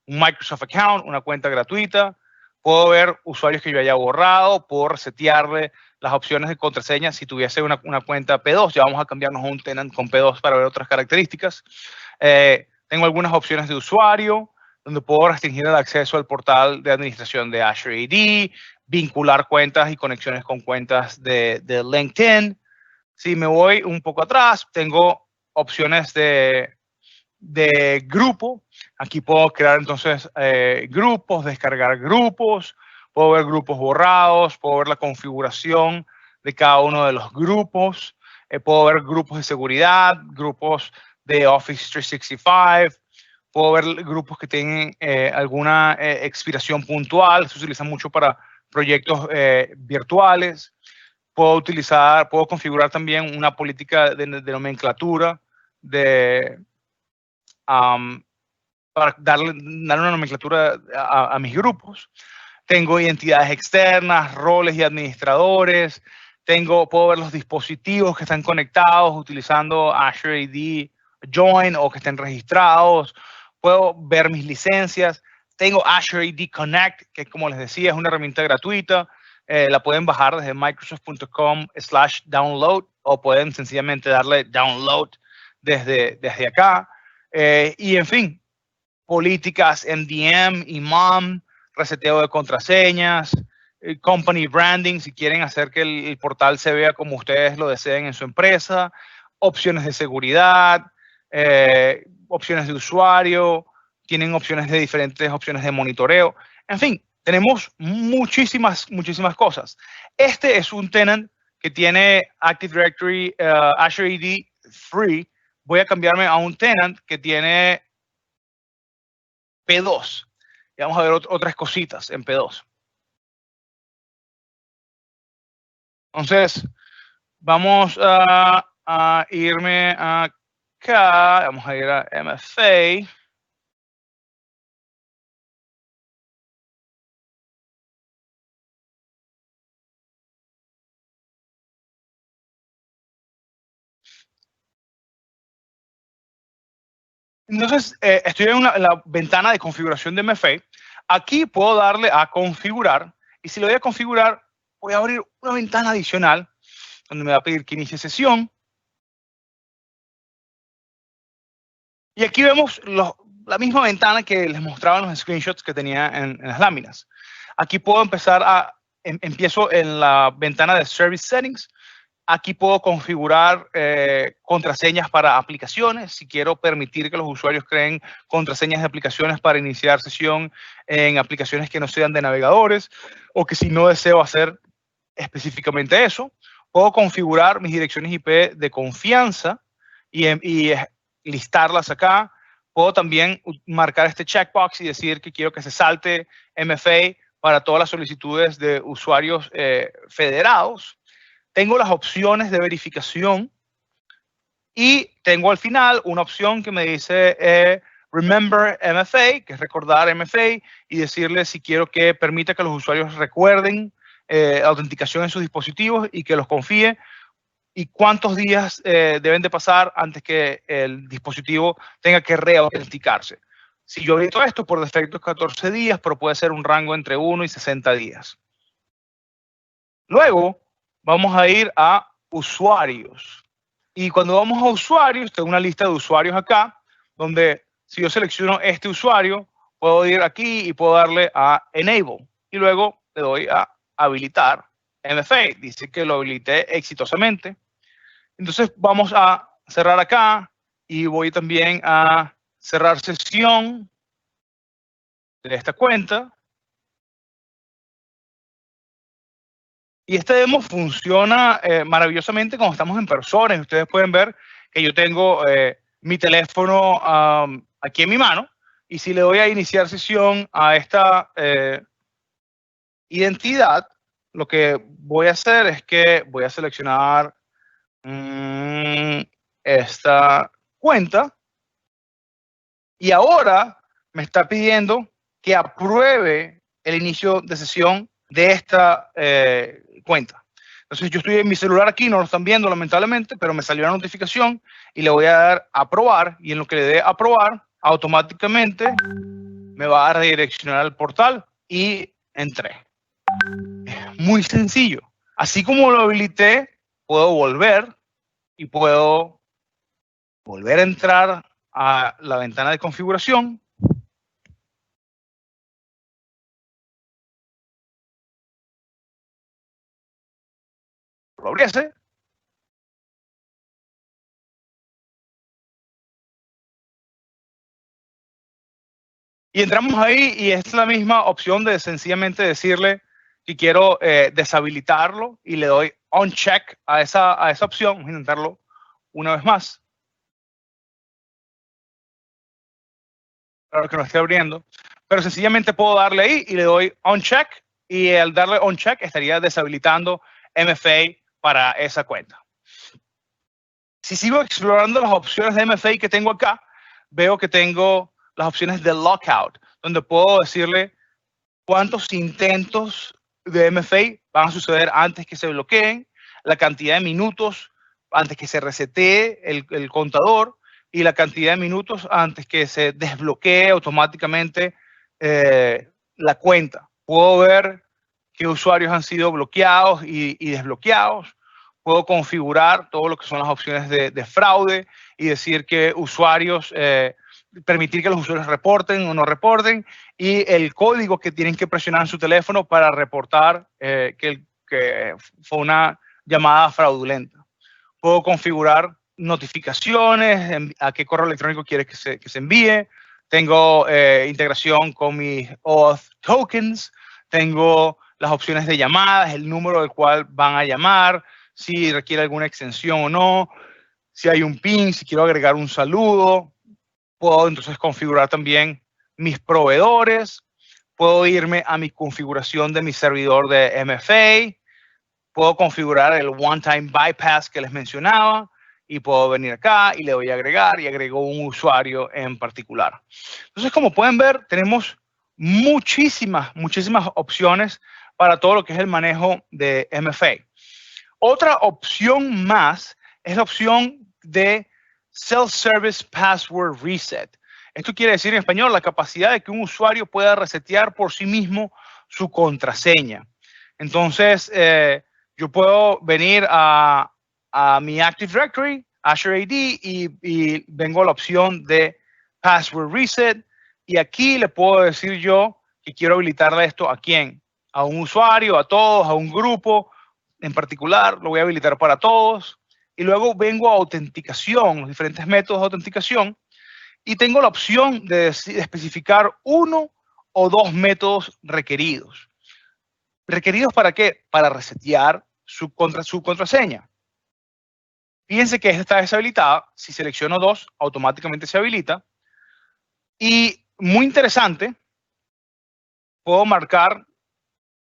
un Microsoft account, una cuenta gratuita. Puedo ver usuarios que yo haya borrado. Puedo resetearle las opciones de contraseña si tuviese una cuenta P2. Ya vamos a cambiarnos a un tenant con P2 para ver otras características. Tengo algunas opciones de usuario, donde puedo restringir el acceso al portal de administración de Azure AD, vincular cuentas y conexiones con cuentas de LinkedIn. Si me voy un poco atrás, tengo opciones de grupo. Aquí puedo crear entonces grupos, descargar grupos, puedo ver grupos borrados, puedo ver la configuración de cada uno de los grupos, puedo ver grupos de seguridad, grupos de Office 365, puedo ver grupos que tienen alguna expiración puntual, se utilizan mucho para proyectos virtuales. Puedo configurar también una política de nomenclatura para darle una nomenclatura a mis grupos. Tengo identidades externas, roles y administradores. Puedo ver los dispositivos que están conectados utilizando Azure AD Join o que estén registrados. Puedo ver mis licencias. Tengo Azure AD Connect, que como les decía es una herramienta gratuita. La pueden bajar desde microsoft.com/download o pueden sencillamente darle download desde acá. Y en fin, políticas, MDM, IMAM, reseteo de contraseñas, company branding, si quieren hacer que el portal se vea como ustedes lo deseen en su empresa, opciones de seguridad, opciones de usuario, tienen opciones de diferentes opciones de monitoreo. En fin, tenemos muchísimas cosas. Este es un tenant que tiene Active Directory, Azure AD Free. Voy a cambiarme a un tenant que tiene P2. Y vamos a ver otras cositas en P2. Entonces, vamos a irme acá. Vamos a ir a MFA. Entonces, estoy en la ventana de configuración de MFA. Aquí puedo darle a configurar. Y si lo voy a configurar, voy a abrir una ventana adicional donde me va a pedir que inicie sesión. Y aquí vemos la misma ventana que les mostraba en los screenshots que tenía en las láminas. Aquí puedo empezar empiezo en la ventana de Service Settings. Aquí puedo configurar contraseñas para aplicaciones. Si quiero permitir que los usuarios creen contraseñas de aplicaciones para iniciar sesión en aplicaciones que no sean de navegadores, o que si no deseo hacer específicamente eso, puedo configurar mis direcciones IP de confianza y listarlas acá. Puedo también marcar este checkbox y decir que quiero que se salte MFA para todas las solicitudes de usuarios federados. Tengo las opciones de verificación y tengo al final una opción que me dice Remember MFA, que es recordar MFA, y decirle si quiero que permita que los usuarios recuerden autenticación en sus dispositivos y que los confíe, y cuántos días deben de pasar antes que el dispositivo tenga que reautenticarse. Si yo habilito esto, por defecto es 14 días, pero puede ser un rango entre 1 y 60 días. Luego, vamos a ir a usuarios. Y cuando vamos a usuarios, tengo una lista de usuarios acá, donde si yo selecciono este usuario, puedo ir aquí y puedo darle a Enable. Y luego le doy a habilitar MFA. Dice que lo habilité exitosamente. Entonces vamos a cerrar acá y voy también a cerrar sesión de esta cuenta. Y este demo funciona maravillosamente cuando estamos en persona. Y ustedes pueden ver que yo tengo mi teléfono aquí en mi mano. Y si le doy a iniciar sesión a esta identidad, lo que voy a hacer es que voy a seleccionar esta cuenta. Y ahora me está pidiendo que apruebe el inicio de sesión de esta cuenta. Entonces yo estoy en mi celular aquí, no lo están viendo lamentablemente, pero me salió una notificación y le voy a dar a aprobar, y en lo que le dé a aprobar, automáticamente me va a redireccionar al portal y entré. Es muy sencillo. Así como lo habilité, puedo volver y puedo volver a entrar a la ventana de configuración. Lo abriese. Y entramos ahí y es la misma opción de sencillamente decirle que quiero deshabilitarlo, y le doy on check a esa opción. Vamos a intentarlo una vez más. Claro que no esté abriendo, pero sencillamente puedo darle ahí y le doy on check, y al darle on check estaría deshabilitando MFA para esa cuenta. Si sigo explorando las opciones de MFA que tengo acá, veo que tengo las opciones de lockout, donde puedo decirle cuántos intentos de MFA van a suceder antes que se bloqueen, la cantidad de minutos antes que se resetee el contador, y la cantidad de minutos antes que se desbloquee automáticamente la cuenta. Puedo ver qué usuarios han sido bloqueados y desbloqueados. Puedo configurar todo lo que son las opciones de fraude y decir que usuarios permitir que los usuarios reporten o no reporten, y el código que tienen que presionar en su teléfono para reportar que fue una llamada fraudulenta. Puedo configurar notificaciones, a qué correo electrónico quiere que se envíe. Tengo integración con mis OAuth tokens. Tengo las opciones de llamadas, el número del cual van a llamar, si requiere alguna extensión o no, si hay un PIN, si quiero agregar un saludo. Puedo entonces configurar también mis proveedores. Puedo irme a mi configuración de mi servidor de MFA. Puedo configurar el one-time bypass que les mencionaba y puedo venir acá y le doy a agregar y agrego un usuario en particular. Entonces, como pueden ver, tenemos muchísimas opciones para todo lo que es el manejo de MFA. Otra opción más es la opción de Self-Service Password Reset. Esto quiere decir en español la capacidad de que un usuario pueda resetear por sí mismo su contraseña. Entonces, yo puedo venir a mi Active Directory, Azure AD, y vengo a la opción de Password Reset. Y aquí le puedo decir yo que quiero habilitarle esto a quién, a un usuario, a todos, a un grupo en particular. Lo voy a habilitar para todos. Y luego vengo a autenticación, los diferentes métodos de autenticación. Y tengo la opción de especificar uno o dos métodos requeridos. ¿Requeridos para qué? Para resetear su contraseña. Fíjense que esta está deshabilitada. Si selecciono dos, automáticamente se habilita. Y muy interesante, puedo marcar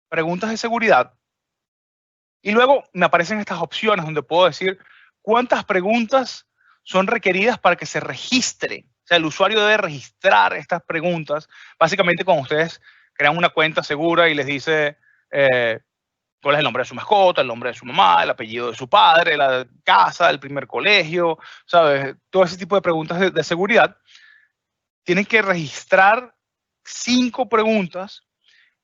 preguntas de seguridad. Y luego me aparecen estas opciones donde puedo decir cuántas preguntas son requeridas para que se registre. O sea, el usuario debe registrar estas preguntas. Básicamente, cuando ustedes crean una cuenta segura y les dice cuál es el nombre de su mascota, el nombre de su mamá, el apellido de su padre, la casa, el primer colegio, ¿sabes? Todo ese tipo de preguntas de seguridad. Tienen que registrar 5 preguntas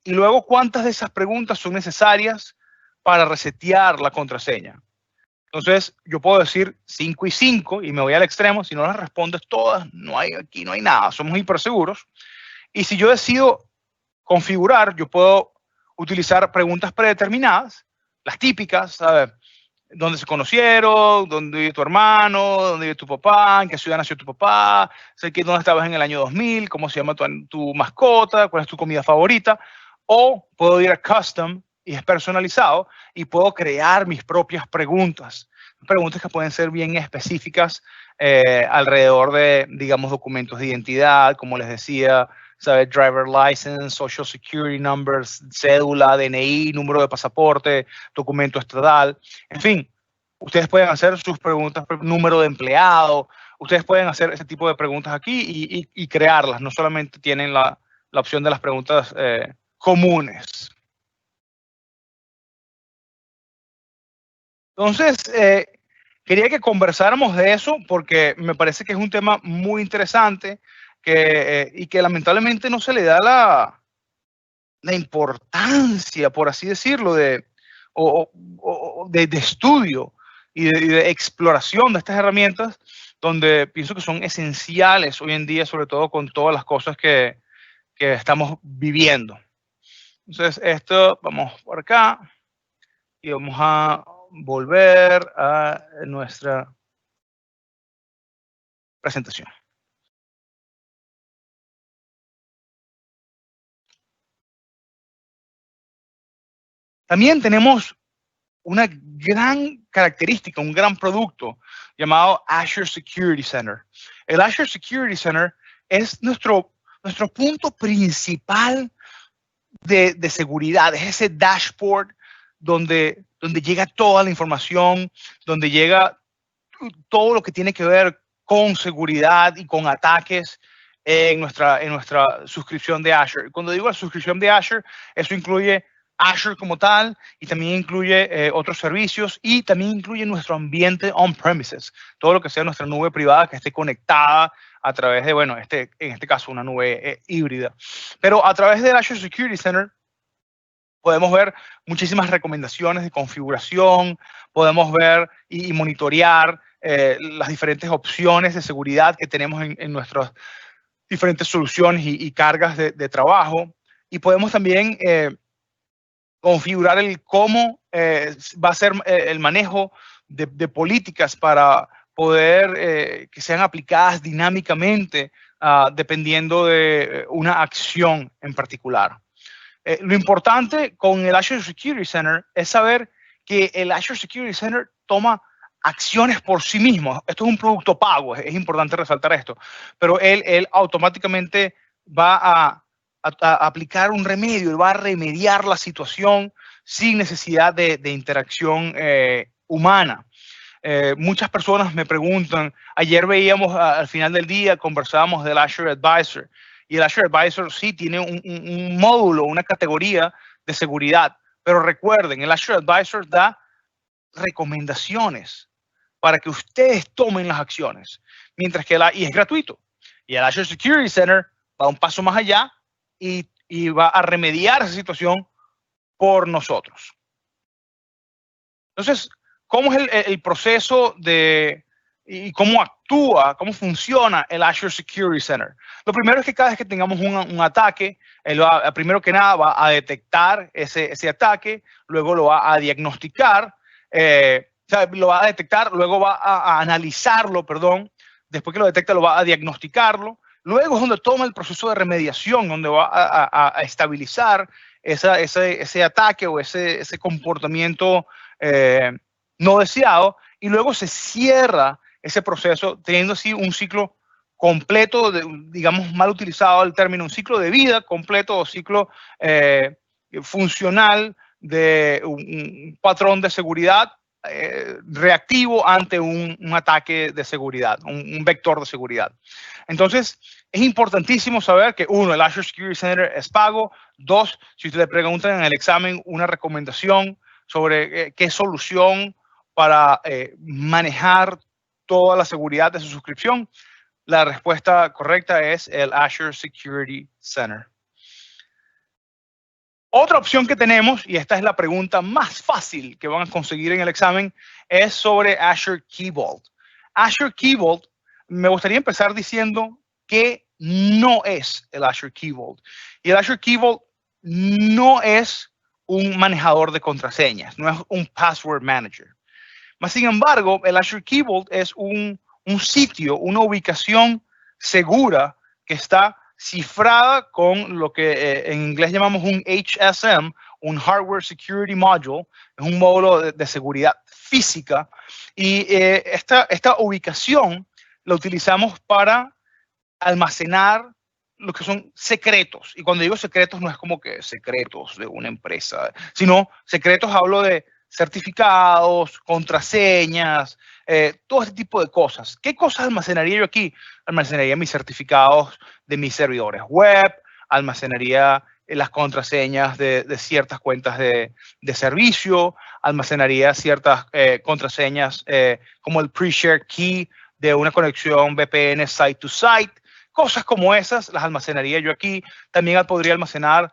y luego cuántas de esas preguntas son necesarias para resetear la contraseña. Entonces, yo puedo decir 5 y 5 y me voy al extremo. Si no las respondes todas, aquí no hay nada. Somos hiperseguros. Y si yo decido configurar, yo puedo utilizar preguntas predeterminadas, las típicas, ¿sabes? ¿Dónde se conocieron? ¿Dónde vive tu hermano? ¿Dónde vive tu papá? ¿En qué ciudad nació tu papá? Sé que dónde estabas en el año 2000, cómo se llama tu mascota, cuál es tu comida favorita. O puedo ir a Custom y es personalizado y puedo crear mis propias preguntas. Preguntas que pueden ser bien específicas alrededor de, digamos, documentos de identidad, como les decía, ¿sabes? Driver license, social security numbers, cédula, DNI, número de pasaporte, documento estatal. En fin, ustedes pueden hacer sus preguntas, número de empleado. Ustedes pueden hacer ese tipo de preguntas aquí y crearlas. No solamente tienen la opción de las preguntas comunes. Entonces, quería que conversáramos de eso porque me parece que es un tema muy interesante y que lamentablemente no se le da la importancia, por así decirlo, de estudio y de exploración de estas herramientas, donde pienso que son esenciales hoy en día, sobre todo con todas las cosas que estamos viviendo. Entonces, vamos por acá y vamos a volver a nuestra presentación. También tenemos una gran característica, un gran producto llamado Azure Security Center. El Azure Security Center es nuestro punto principal de seguridad, es ese dashboard donde llega toda la información, donde llega todo lo que tiene que ver con seguridad y con ataques en nuestra suscripción de Azure. Cuando digo la suscripción de Azure, eso incluye Azure como tal y también incluye otros servicios y también incluye nuestro ambiente on-premises, todo lo que sea nuestra nube privada que esté conectada a través de, bueno, en este caso una nube híbrida. Pero a través del Azure Security Center podemos ver muchísimas recomendaciones de configuración, podemos ver y monitorear las diferentes opciones de seguridad que tenemos en nuestros diferentes soluciones y cargas de trabajo. Y podemos también configurar el cómo va a ser el manejo de políticas para poder que sean aplicadas dinámicamente dependiendo de una acción en particular. Lo importante con el Azure Security Center es saber que el Azure Security Center toma acciones por sí mismo. Esto es un producto pago, es importante resaltar esto, pero él automáticamente va a aplicar un remedio, él va a remediar la situación sin necesidad de interacción humana. Muchas personas me preguntan, ayer veíamos al final del día, conversábamos del Azure Advisor, y el Azure Advisor sí tiene un módulo, una categoría de seguridad, pero recuerden, el Azure Advisor da recomendaciones para que ustedes tomen las acciones, mientras que y es gratuito. Y el Azure Security Center va un paso más allá y va a remediar esa situación por nosotros. Entonces, ¿cómo es el proceso y cómo actúa, cómo funciona el Azure Security Center? Lo primero es que cada vez que tengamos un ataque, primero que nada va a detectar ese ataque, luego lo va a diagnosticar, lo va a detectar, luego va a analizarlo, perdón, después que lo detecta lo va a diagnosticarlo, luego es donde toma el proceso de remediación, donde va a estabilizar ese ataque o ese comportamiento no deseado, y luego se cierra ese proceso teniendo así un ciclo completo, digamos mal utilizado el término, un ciclo de vida completo o ciclo funcional de un patrón de seguridad reactivo ante un ataque de seguridad, un vector de seguridad. Entonces, es importantísimo saber que, uno, el Azure Security Center es pago. Dos, si ustedes preguntan en el examen una recomendación sobre qué solución para manejar toda la seguridad de su suscripción, la respuesta correcta es el Azure Security Center. Otra opción que tenemos, y esta es la pregunta más fácil que van a conseguir en el examen, es sobre Azure Key Vault. Azure Key Vault, me gustaría empezar diciendo que no es el Azure Key Vault. Y el Azure Key Vault no es un manejador de contraseñas, no es un password manager. Mas, sin embargo, el Azure Key Vault es un sitio, una ubicación segura que está cifrada con lo que en inglés llamamos un HSM, un Hardware Security Module, es un módulo de seguridad física, y esta ubicación la utilizamos para almacenar lo que son secretos. Y cuando digo secretos no es como que secretos de una empresa, sino secretos hablo de certificados, contraseñas, todo este tipo de cosas. ¿Qué cosas almacenaría yo aquí? Almacenaría mis certificados de mis servidores web, almacenaría las contraseñas de ciertas cuentas de servicio, almacenaría ciertas contraseñas como el pre-share key de una conexión VPN site-to-site. Cosas como esas las almacenaría yo aquí. También podría almacenar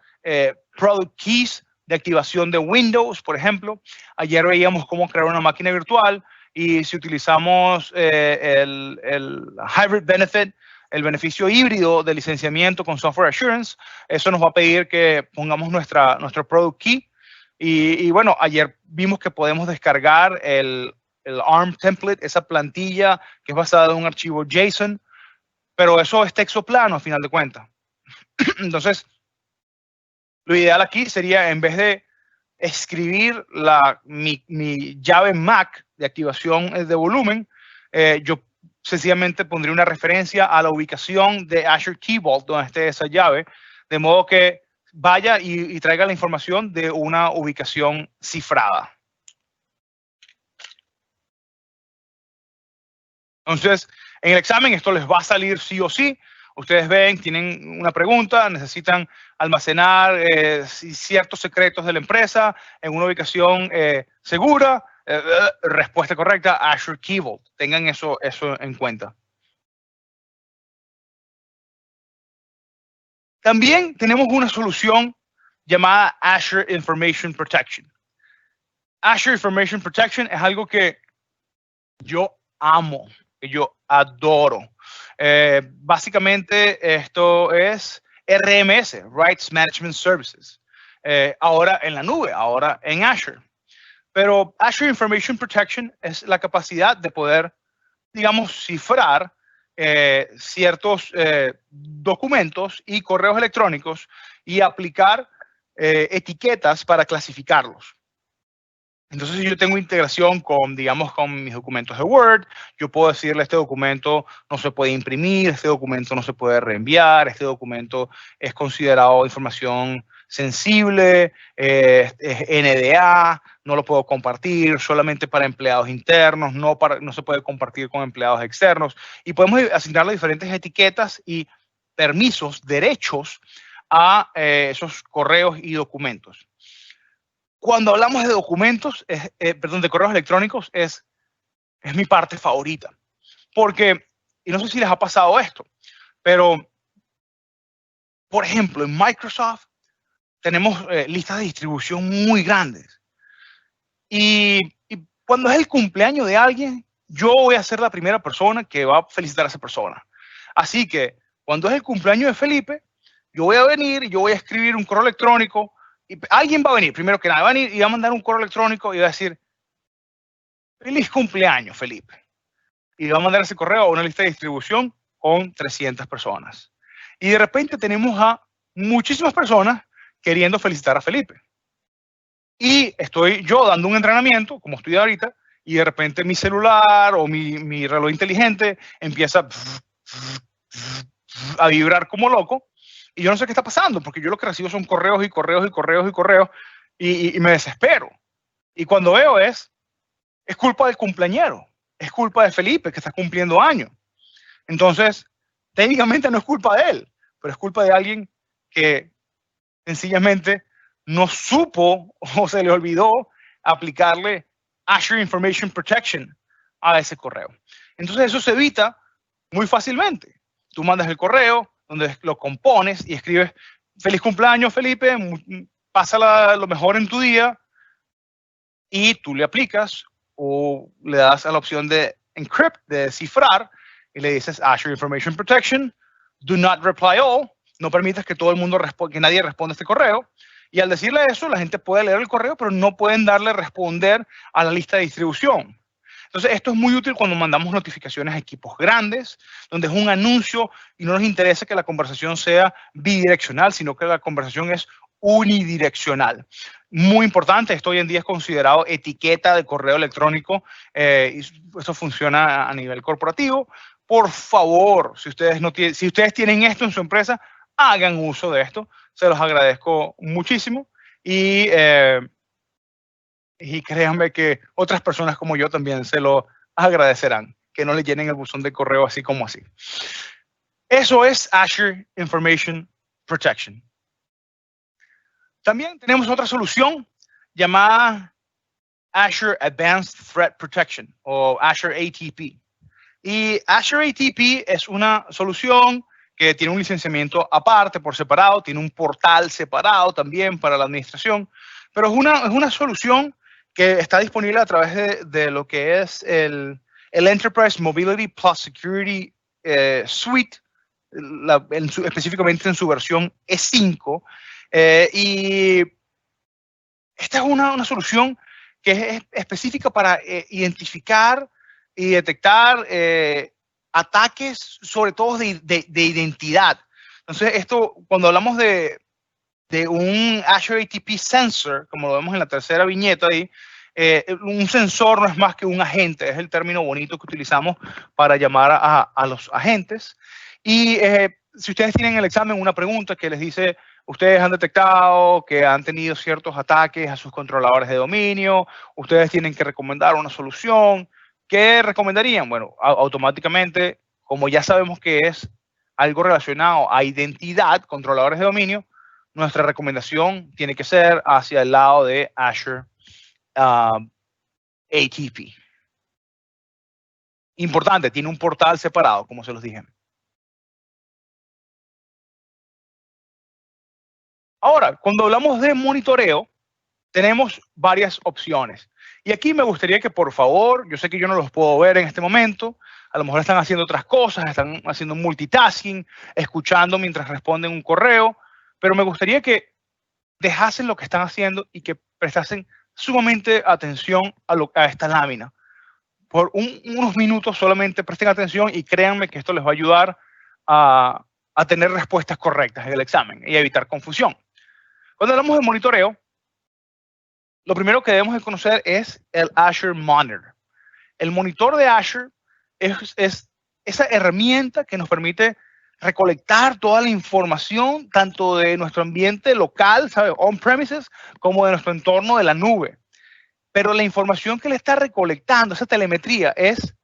product keys de activación de Windows, por ejemplo. Ayer veíamos cómo crear una máquina virtual, y si utilizamos el Hybrid Benefit, el beneficio híbrido de licenciamiento con Software Assurance, eso nos va a pedir que pongamos nuestro product key. Y bueno, ayer vimos que podemos descargar el ARM template, esa plantilla que es basada en un archivo JSON, pero eso es texto plano a final de cuentas. Entonces, lo ideal aquí sería, en vez de escribir mi llave MAC de activación de volumen, yo sencillamente pondría una referencia a la ubicación de Azure Key Vault donde esté esa llave, de modo que vaya y traiga la información de una ubicación cifrada. Entonces, en el examen esto les va a salir sí o sí. Ustedes ven, tienen una pregunta, necesitan almacenar ciertos secretos de la empresa en una ubicación segura. Respuesta correcta, Azure Key Vault. Tengan eso en cuenta. También tenemos una solución llamada Azure Information Protection. Azure Information Protection es algo que yo amo, que yo adoro. Básicamente esto es RMS, Rights Management Services. Ahora en la nube, ahora en Azure. Pero Azure Information Protection es la capacidad de poder, digamos, cifrar ciertos documentos y correos electrónicos y aplicar etiquetas para clasificarlos. Entonces, si yo tengo integración con, digamos, con mis documentos de Word, yo puedo decirle este documento no se puede imprimir, este documento no se puede reenviar, este documento es considerado información sensible, es NDA, no lo puedo compartir, solamente para empleados internos, no se puede compartir con empleados externos. Y podemos asignarle diferentes etiquetas y permisos, derechos a esos correos y documentos. Cuando hablamos de documentos, perdón, de correos electrónicos, es mi parte favorita. Porque, y no sé si les ha pasado esto, pero, por ejemplo, en Microsoft tenemos listas de distribución muy grandes. Y cuando es el cumpleaños de alguien, yo voy a ser la primera persona que va a felicitar a esa persona. Así que, cuando es el cumpleaños de Felipe, yo voy a venir y yo voy a escribir un correo electrónico. Y alguien va a venir, primero que nada, va a venir y va a mandar un correo electrónico y va a decir, feliz cumpleaños, Felipe. Y va a mandar ese correo a una lista de distribución con 300 personas. Y de repente tenemos a muchísimas personas queriendo felicitar a Felipe. Y estoy yo dando un entrenamiento, como estoy ahorita, y de repente mi celular o mi reloj inteligente empieza a vibrar como loco. Y yo no sé qué está pasando, porque yo lo que recibo son correos y correos y correos y correos, y me desespero. Y cuando veo es culpa del cumpleañero, es culpa de Felipe, que está cumpliendo años. Entonces, técnicamente no es culpa de él, pero es culpa de alguien que sencillamente no supo o se le olvidó aplicarle Azure Information Protection a ese correo. Entonces, eso se evita muy fácilmente. Tú mandas el correo, donde lo compones y escribes, feliz cumpleaños, Felipe, pásala lo mejor en tu día, y tú le aplicas o le das a la opción de encrypt, de cifrar, y le dices Azure Information Protection, do not reply all, no permitas que todo el mundo que nadie responda a este correo. Y al decirle eso, la gente puede leer el correo, pero no pueden darle responder a la lista de distribución. Entonces, esto es muy útil cuando mandamos notificaciones a equipos grandes, donde es un anuncio y no nos interesa que la conversación sea bidireccional, sino que la conversación es unidireccional. Muy importante, esto hoy en día es considerado etiqueta de correo electrónico, y eso funciona a nivel corporativo. Por favor, si ustedes tienen esto en su empresa, hagan uso de esto. Se los agradezco muchísimo y créanme que otras personas como yo también se lo agradecerán, que no le llenen el buzón de correo así como así. Eso es Azure Information Protection. También tenemos otra solución llamada Azure Advanced Threat Protection o Azure ATP. Y Azure ATP es una solución que tiene un licenciamiento aparte, por separado, tiene un portal separado también para la administración, pero es una solución que está disponible a través de lo que es el Enterprise Mobility Plus Security Suite, específicamente en su versión E5. Y esta es una solución que es específica para identificar y detectar ataques, sobre todo de identidad. Entonces, esto, cuando hablamos de un Azure ATP Sensor, como lo vemos en la tercera viñeta ahí, un sensor no es más que un agente, es el término bonito que utilizamos para llamar a los agentes. Y si ustedes tienen en el examen una pregunta que les dice, ustedes han detectado que han tenido ciertos ataques a sus controladores de dominio, ustedes tienen que recomendar una solución, ¿qué recomendarían? Bueno, automáticamente, como ya sabemos que es algo relacionado a identidad, controladores de dominio, nuestra recomendación tiene que ser hacia el lado de Azure ATP. Importante, tiene un portal separado, como se los dije. Ahora, cuando hablamos de monitoreo, tenemos varias opciones. Y aquí me gustaría que, por favor, yo sé que yo no los puedo ver en este momento, a lo mejor están haciendo otras cosas, están haciendo multitasking, escuchando mientras responden un correo, pero me gustaría que dejasen lo que están haciendo y que prestasen sumamente atención a esta lámina. Por unos minutos solamente presten atención y créanme que esto les va a ayudar a tener respuestas correctas en el examen y a evitar confusión. Cuando hablamos de monitoreo, lo primero que debemos de conocer es el Azure Monitor. El monitor de Azure es esa herramienta que nos permite recolectar toda la información, tanto de nuestro ambiente local, ¿sabe? On-premises, como de nuestro entorno de la nube. Pero la información que le está recolectando, esa telemetría, es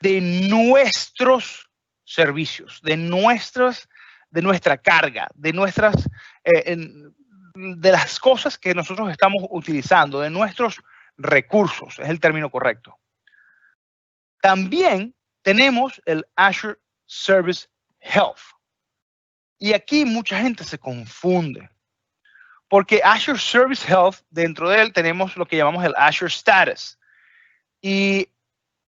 de nuestros servicios, de nuestra carga, de las cosas que nosotros estamos utilizando, de nuestros recursos, es el término correcto. También tenemos el Azure Service Health. Y aquí mucha gente se confunde, porque Azure Service Health, dentro de él tenemos lo que llamamos el Azure Status. Y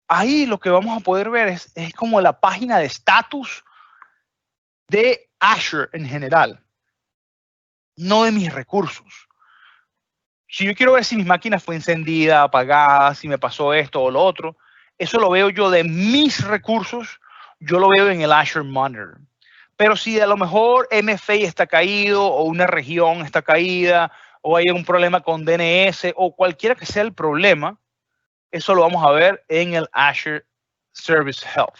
ahí lo que vamos a poder ver es como la página de estatus de Azure en general, no de mis recursos. Si yo quiero ver si mi máquina fue encendida, apagada, si me pasó esto o lo otro, eso lo veo yo de mis recursos, yo lo veo en el Azure Monitor. Pero si a lo mejor MFA está caído o una región está caída o hay un problema con DNS o cualquiera que sea el problema, eso lo vamos a ver en el Azure Service Health.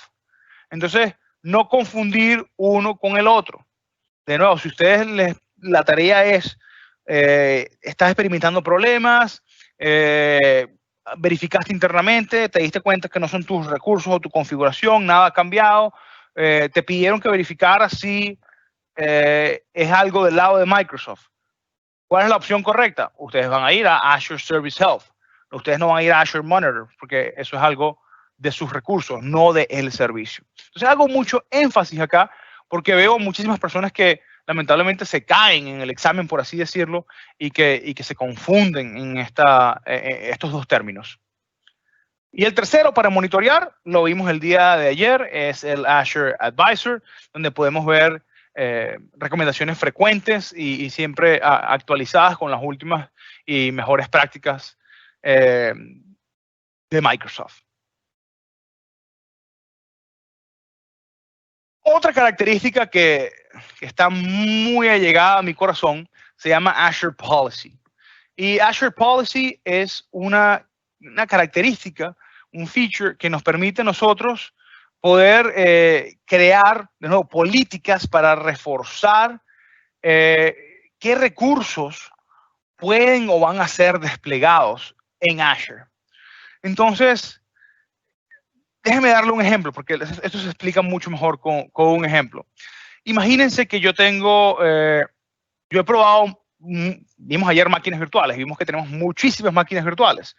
Entonces, no confundir uno con el otro. De nuevo, si ustedes la tarea es, estás experimentando problemas, verificaste internamente, te diste cuenta que no son tus recursos o tu configuración, nada ha cambiado, te pidieron que verificaras si es algo del lado de Microsoft. ¿Cuál es la opción correcta? Ustedes van a ir a Azure Service Health. Ustedes no van a ir a Azure Monitor porque eso es algo de sus recursos, no del servicio. Entonces hago mucho énfasis acá porque veo muchísimas personas que lamentablemente se caen en el examen, por así decirlo, y que se confunden en estos dos términos. Y el tercero para monitorear, lo vimos el día de ayer, es el Azure Advisor, donde podemos ver recomendaciones frecuentes y siempre actualizadas con las últimas y mejores prácticas de Microsoft. Otra característica que está muy allegada a mi corazón se llama Azure Policy. Y Azure Policy es una característica, un feature que nos permite a nosotros poder crear, de nuevo, políticas para reforzar qué recursos pueden o van a ser desplegados en Azure. Entonces, déjeme darle un ejemplo, porque esto se explica mucho mejor con un ejemplo. Imagínense que yo he probado, vimos ayer máquinas virtuales, vimos que tenemos muchísimas máquinas virtuales,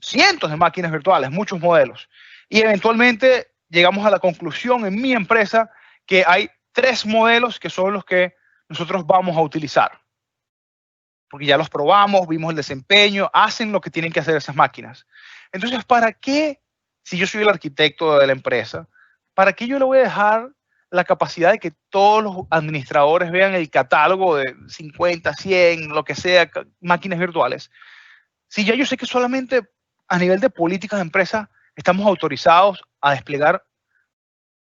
cientos de máquinas virtuales, muchos modelos. Y eventualmente llegamos a la conclusión en mi empresa que hay 3 modelos que son los que nosotros vamos a utilizar. Porque ya los probamos, vimos el desempeño, hacen lo que tienen que hacer esas máquinas. Entonces, ¿para qué, si yo soy el arquitecto de la empresa, para qué yo le voy a dejar la capacidad de que todos los administradores vean el catálogo de 50, 100, lo que sea, máquinas virtuales? Si ya yo sé que solamente a nivel de políticas de empresa estamos autorizados a desplegar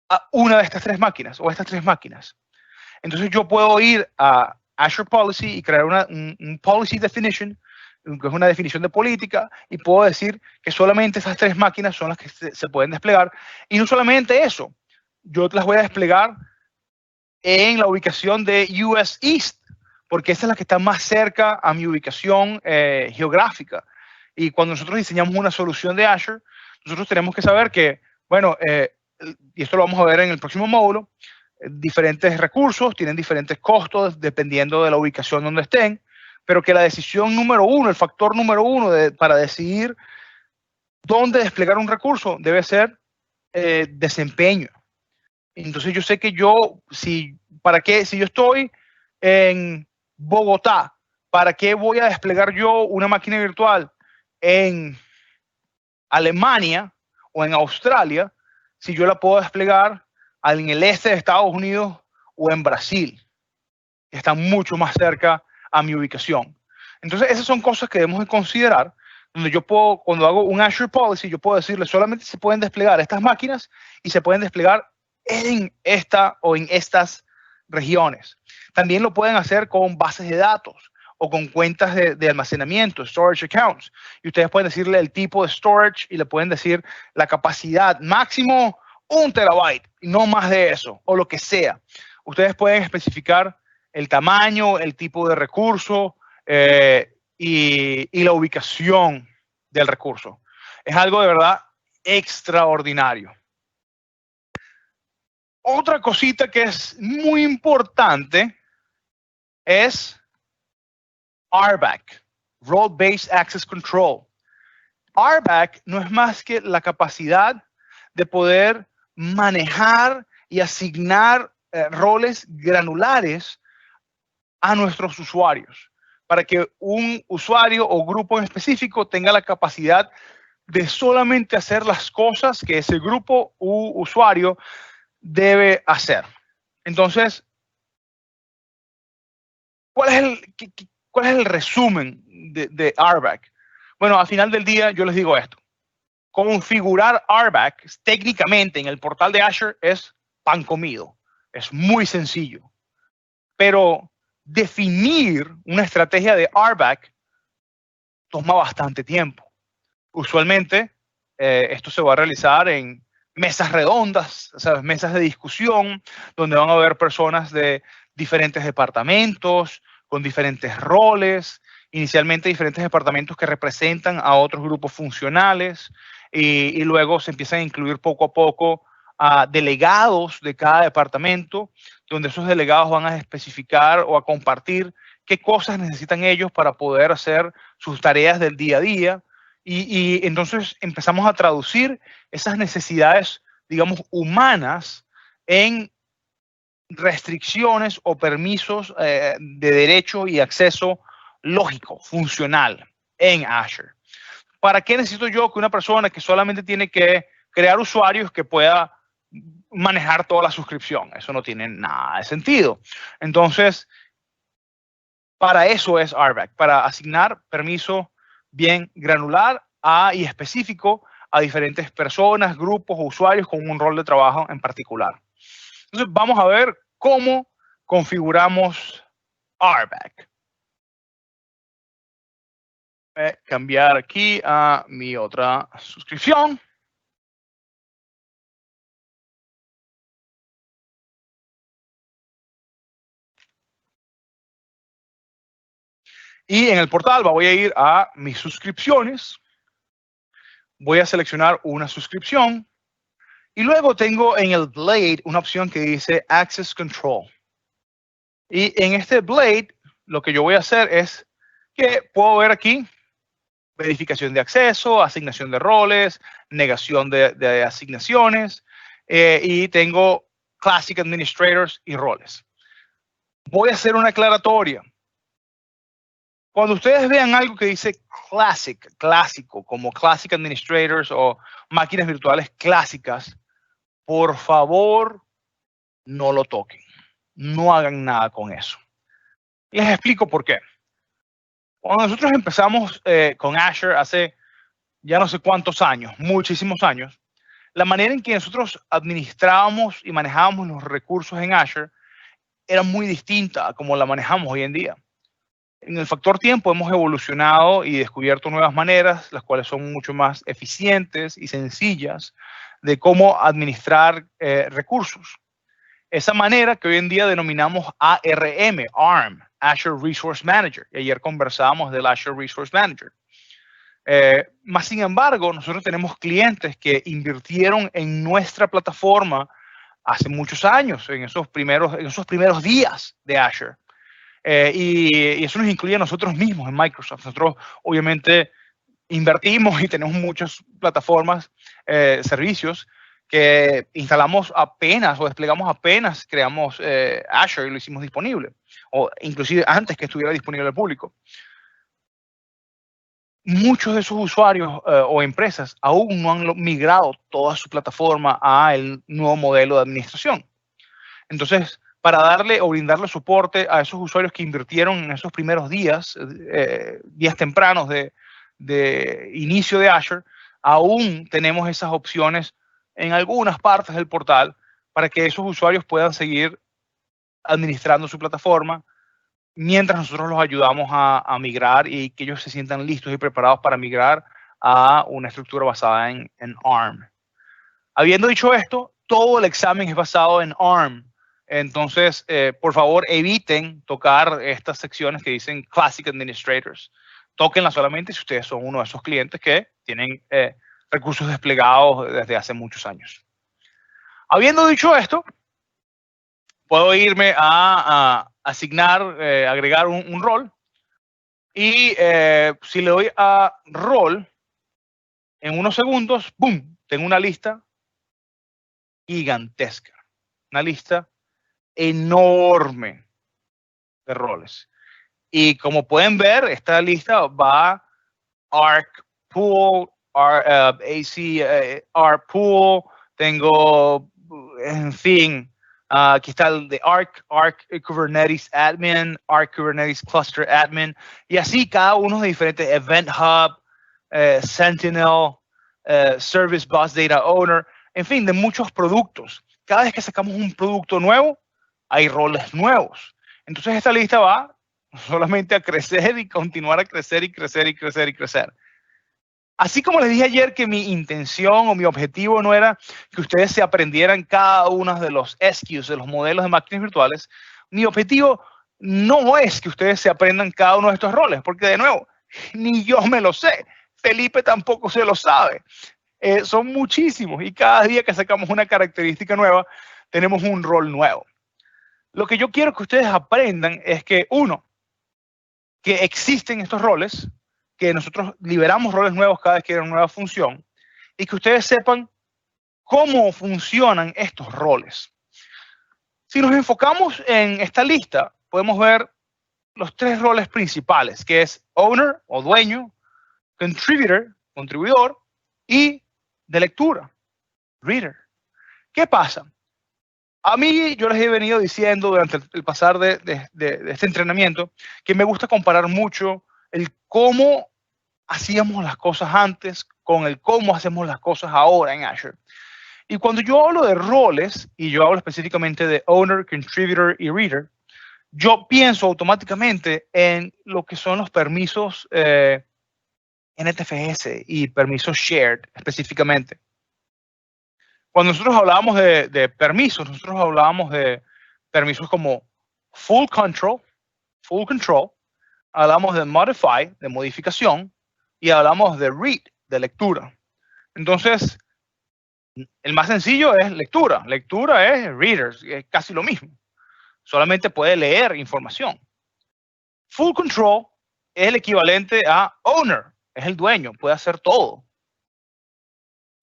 a una de estas 3 máquinas o estas 3 máquinas. Entonces yo puedo ir a Azure Policy y crear un Policy Definition, que es una definición de política, y puedo decir que solamente esas 3 máquinas son las que se pueden desplegar. Y no solamente eso, yo las voy a desplegar en la ubicación de US East, porque esa es la que está más cerca a mi ubicación geográfica. Y cuando nosotros diseñamos una solución de Azure, nosotros tenemos que saber que, bueno, y esto lo vamos a ver en el próximo módulo, diferentes recursos tienen diferentes costos dependiendo de la ubicación donde estén, pero que la decisión número 1, el factor número 1 para decidir dónde desplegar un recurso debe ser desempeño. Entonces yo sé que si yo estoy en Bogotá, ¿para qué voy a desplegar yo una máquina virtual en Alemania o en Australia si yo la puedo desplegar en el este de Estados Unidos o en Brasil, que están mucho más cerca a mi ubicación. Entonces, esas son cosas que debemos de considerar, donde yo puedo, cuando hago un Azure Policy, yo puedo decirle solamente se pueden desplegar estas máquinas y se pueden desplegar en esta o en estas regiones. También lo pueden hacer con bases de datos o con cuentas de almacenamiento, storage accounts. Y ustedes pueden decirle el tipo de storage y le pueden decir la capacidad máximo 1 terabyte y no más de eso, o lo que sea. Ustedes pueden especificar el tamaño, el tipo de recurso y la ubicación del recurso. Es algo de verdad extraordinario. Otra cosita que es muy importante es RBAC, Role Based Access Control. RBAC no es más que la capacidad de poder manejar y asignar roles granulares a nuestros usuarios, para que un usuario o grupo en específico tenga la capacidad de solamente hacer las cosas que ese grupo u usuario debe hacer. Entonces, ¿cuál es el resumen de RBAC? Bueno, al final del día yo les digo esto. Configurar RBAC técnicamente en el portal de Azure es pan comido. Es muy sencillo. Pero definir una estrategia de RBAC toma bastante tiempo. Usualmente esto se va a realizar en mesas redondas, ¿sabes? Mesas de discusión, donde van a haber personas de diferentes departamentos, con diferentes roles, inicialmente diferentes departamentos que representan a otros grupos funcionales, y luego se empiezan a incluir poco a poco a delegados de cada departamento, donde esos delegados van a especificar o a compartir qué cosas necesitan ellos para poder hacer sus tareas del día a día. Y entonces empezamos a traducir esas necesidades, digamos, humanas en restricciones o permisos de derecho y acceso lógico, funcional en Azure. ¿Para qué necesito yo que una persona que solamente tiene que crear usuarios que pueda manejar toda la suscripción? Eso no tiene nada de sentido. Entonces, para eso es RBAC, para asignar permiso bien granular y específico a diferentes personas, grupos o usuarios con un rol de trabajo en particular. Entonces, vamos a ver cómo configuramos RBAC. Voy a cambiar aquí a mi otra suscripción. Y en el portal voy a ir a mis suscripciones. Voy a seleccionar una suscripción. Y luego tengo en el Blade una opción que dice Access Control. Y en este Blade, lo que yo voy a hacer es que puedo ver aquí verificación de acceso, asignación de roles, negación de asignaciones, y tengo Classic Administrators y roles. Voy a hacer una aclaratoria. Cuando ustedes vean algo que dice Classic, clásico, como Classic Administrators o máquinas virtuales clásicas, por favor, no lo toquen. No hagan nada con eso. Les explico por qué. Cuando nosotros empezamos con Azure hace ya no sé cuántos años, muchísimos años, la manera en que nosotros administrábamos y manejábamos los recursos en Azure era muy distinta a como la manejamos hoy en día. En el factor tiempo hemos evolucionado y descubierto nuevas maneras, las cuales son mucho más eficientes y sencillas de cómo administrar recursos. Esa manera que hoy en día denominamos ARM, Azure Resource Manager. Y ayer conversábamos del Azure Resource Manager. Más sin embargo, nosotros tenemos clientes que invirtieron en nuestra plataforma hace muchos años, en esos primeros días de Azure. Y eso nos incluye a nosotros mismos en Microsoft. Nosotros obviamente invertimos y tenemos muchas plataformas, servicios que instalamos apenas o desplegamos apenas, creamos Azure y lo hicimos disponible, o inclusive antes que estuviera disponible al público. muchos de esos usuarios o empresas aún no han migrado toda su plataforma al nuevo modelo de administración. Entonces, para darle o brindarle soporte a esos usuarios que invirtieron en esos primeros días, días tempranos de inicio de Azure, aún tenemos esas opciones en algunas partes del portal para que esos usuarios puedan seguir administrando su plataforma mientras nosotros los ayudamos a migrar y que ellos se sientan listos y preparados para migrar a una estructura basada en ARM. Habiendo dicho esto, todo el examen es basado en ARM. Entonces, por favor, eviten tocar estas secciones que dicen Classic Administrators. Tóquenlas solamente si ustedes son uno de esos clientes que tienen recursos desplegados desde hace muchos años. Habiendo dicho esto, puedo irme a asignar, agregar un rol. Y si le doy a rol, en unos segundos, ¡boom!, tengo una lista gigantesca. Una lista enorme de roles. Y como pueden ver, esta lista va Arc Pool, AC, Arc Pool, tengo, en fin, aquí está el de Arc Kubernetes Admin, Arc Kubernetes Cluster Admin, y así cada uno de diferentes, Event Hub, Sentinel, Service Bus Data Owner, en fin, de muchos productos. Cada vez que sacamos un producto nuevo, hay roles nuevos. Entonces esta lista va solamente a crecer y continuar a crecer y crecer y crecer y crecer. Así como les dije ayer que mi intención o mi objetivo no era que ustedes se aprendieran cada uno de los SKUs, de los modelos de máquinas virtuales, mi objetivo no es que ustedes se aprendan cada uno de estos roles, porque de nuevo, ni yo me lo sé. Felipe tampoco se lo sabe. Son muchísimos y cada día que sacamos una característica nueva, tenemos un rol nuevo. Lo que yo quiero que ustedes aprendan es que, uno, que existen estos roles, que nosotros liberamos roles nuevos cada vez que hay una nueva función, y que ustedes sepan cómo funcionan estos roles. Si nos enfocamos en esta lista, podemos ver los tres roles principales, que es Owner o dueño, Contributor, contribuidor, y de lectura, Reader. ¿Qué pasa? A mí, yo les he venido diciendo durante el pasar de este entrenamiento que me gusta comparar mucho el cómo hacíamos las cosas antes con el cómo hacemos las cosas ahora en Azure. Y cuando yo hablo de roles, y yo hablo específicamente de Owner, Contributor y Reader, yo pienso automáticamente en lo que son los permisos NTFS y permisos shared específicamente. Cuando nosotros hablábamos de permisos, nosotros hablábamos de permisos como full control, hablamos de modify, de modificación, y hablamos de read, de lectura. Entonces, el más sencillo es lectura. Lectura es readers, es casi lo mismo. Solamente puede leer información. Full control es el equivalente a owner, es el dueño, puede hacer todo.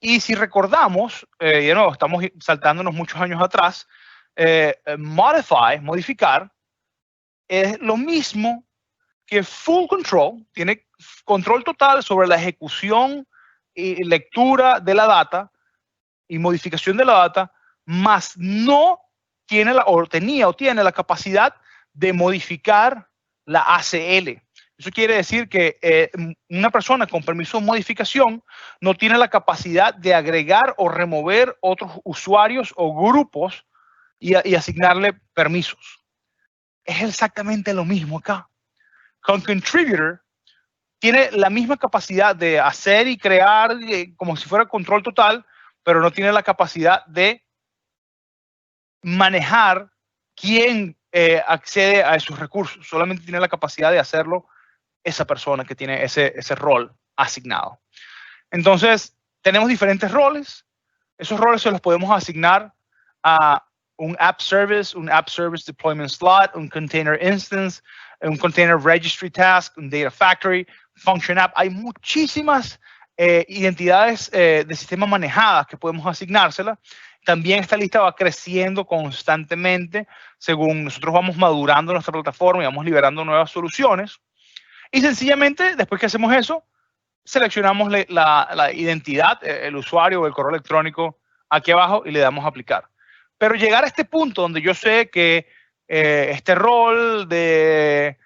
Y si recordamos, de nuevo, estamos saltándonos muchos años atrás, modify, modificar, es lo mismo que full control, tiene control total sobre la ejecución y lectura de la data y modificación de la data, más no tiene tiene la capacidad de modificar la ACL. Eso quiere decir que una persona con permiso de modificación no tiene la capacidad de agregar o remover otros usuarios o grupos y asignarle permisos. Es exactamente lo mismo acá. Con Contributor tiene la misma capacidad de hacer y crear como si fuera control total, pero no tiene la capacidad de manejar quién accede a esos recursos. Solamente tiene la capacidad de hacerlo esa persona que tiene ese rol asignado. Entonces, tenemos diferentes roles. Esos roles se los podemos asignar a un App Service Deployment Slot, un Container Instance, un Container Registry Task, un Data Factory, Function App. Hay muchísimas identidades de sistema manejadas que podemos asignárselas. También esta lista va creciendo constantemente según nosotros vamos madurando nuestra plataforma y vamos liberando nuevas soluciones. Y sencillamente, después que hacemos eso, seleccionamos la identidad, el usuario o el correo electrónico aquí abajo y le damos a aplicar. Pero llegar a este punto donde yo sé que este rol de,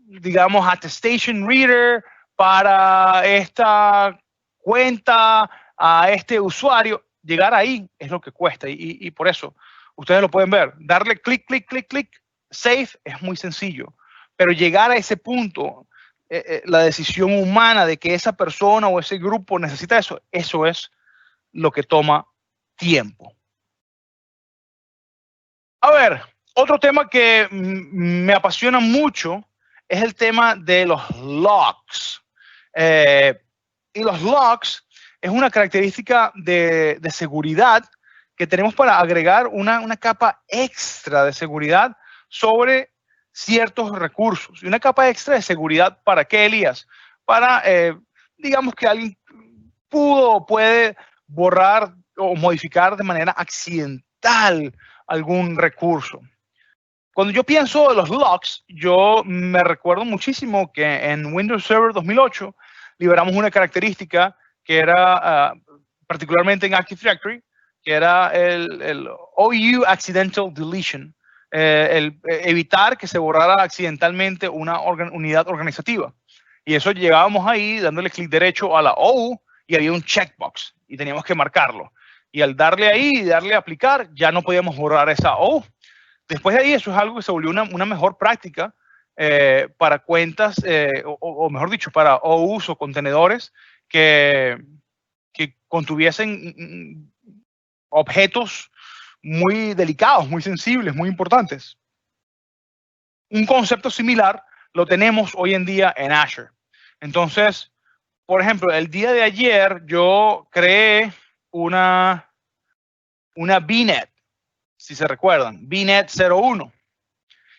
digamos, attestation reader para esta cuenta a este usuario, llegar ahí es lo que cuesta y por eso ustedes lo pueden ver. Darle clic, clic, clic, clic, save es muy sencillo, pero llegar a ese punto, la decisión humana de que esa persona o ese grupo necesita eso, eso es lo que toma tiempo. A ver, otro tema que me apasiona mucho es el tema de los logs. Y los logs es una característica de seguridad que tenemos para agregar una capa extra de seguridad sobre ciertos recursos. Y una capa extra de seguridad, ¿para qué, Elías? Para, digamos que alguien pudo o puede borrar o modificar de manera accidental algún recurso. Cuando yo pienso en los logs, yo me recuerdo muchísimo que en Windows Server 2008 liberamos una característica que era, particularmente en Active Directory, que era el OU Accidental Deletion, evitar que se borrara accidentalmente una unidad organizativa. Y eso llegábamos ahí dándole clic derecho a la OU y había un checkbox y teníamos que marcarlo. Y al darle ahí y darle a aplicar, ya no podíamos borrar esa OU. Después de ahí, eso es algo que se volvió una mejor práctica para cuentas, o mejor dicho, para OUs o contenedores que contuviesen objetos muy delicados, muy sensibles, muy importantes. Un concepto similar lo tenemos hoy en día en Azure. Entonces, por ejemplo, el día de ayer yo creé una VNet, si se recuerdan, VNet 01.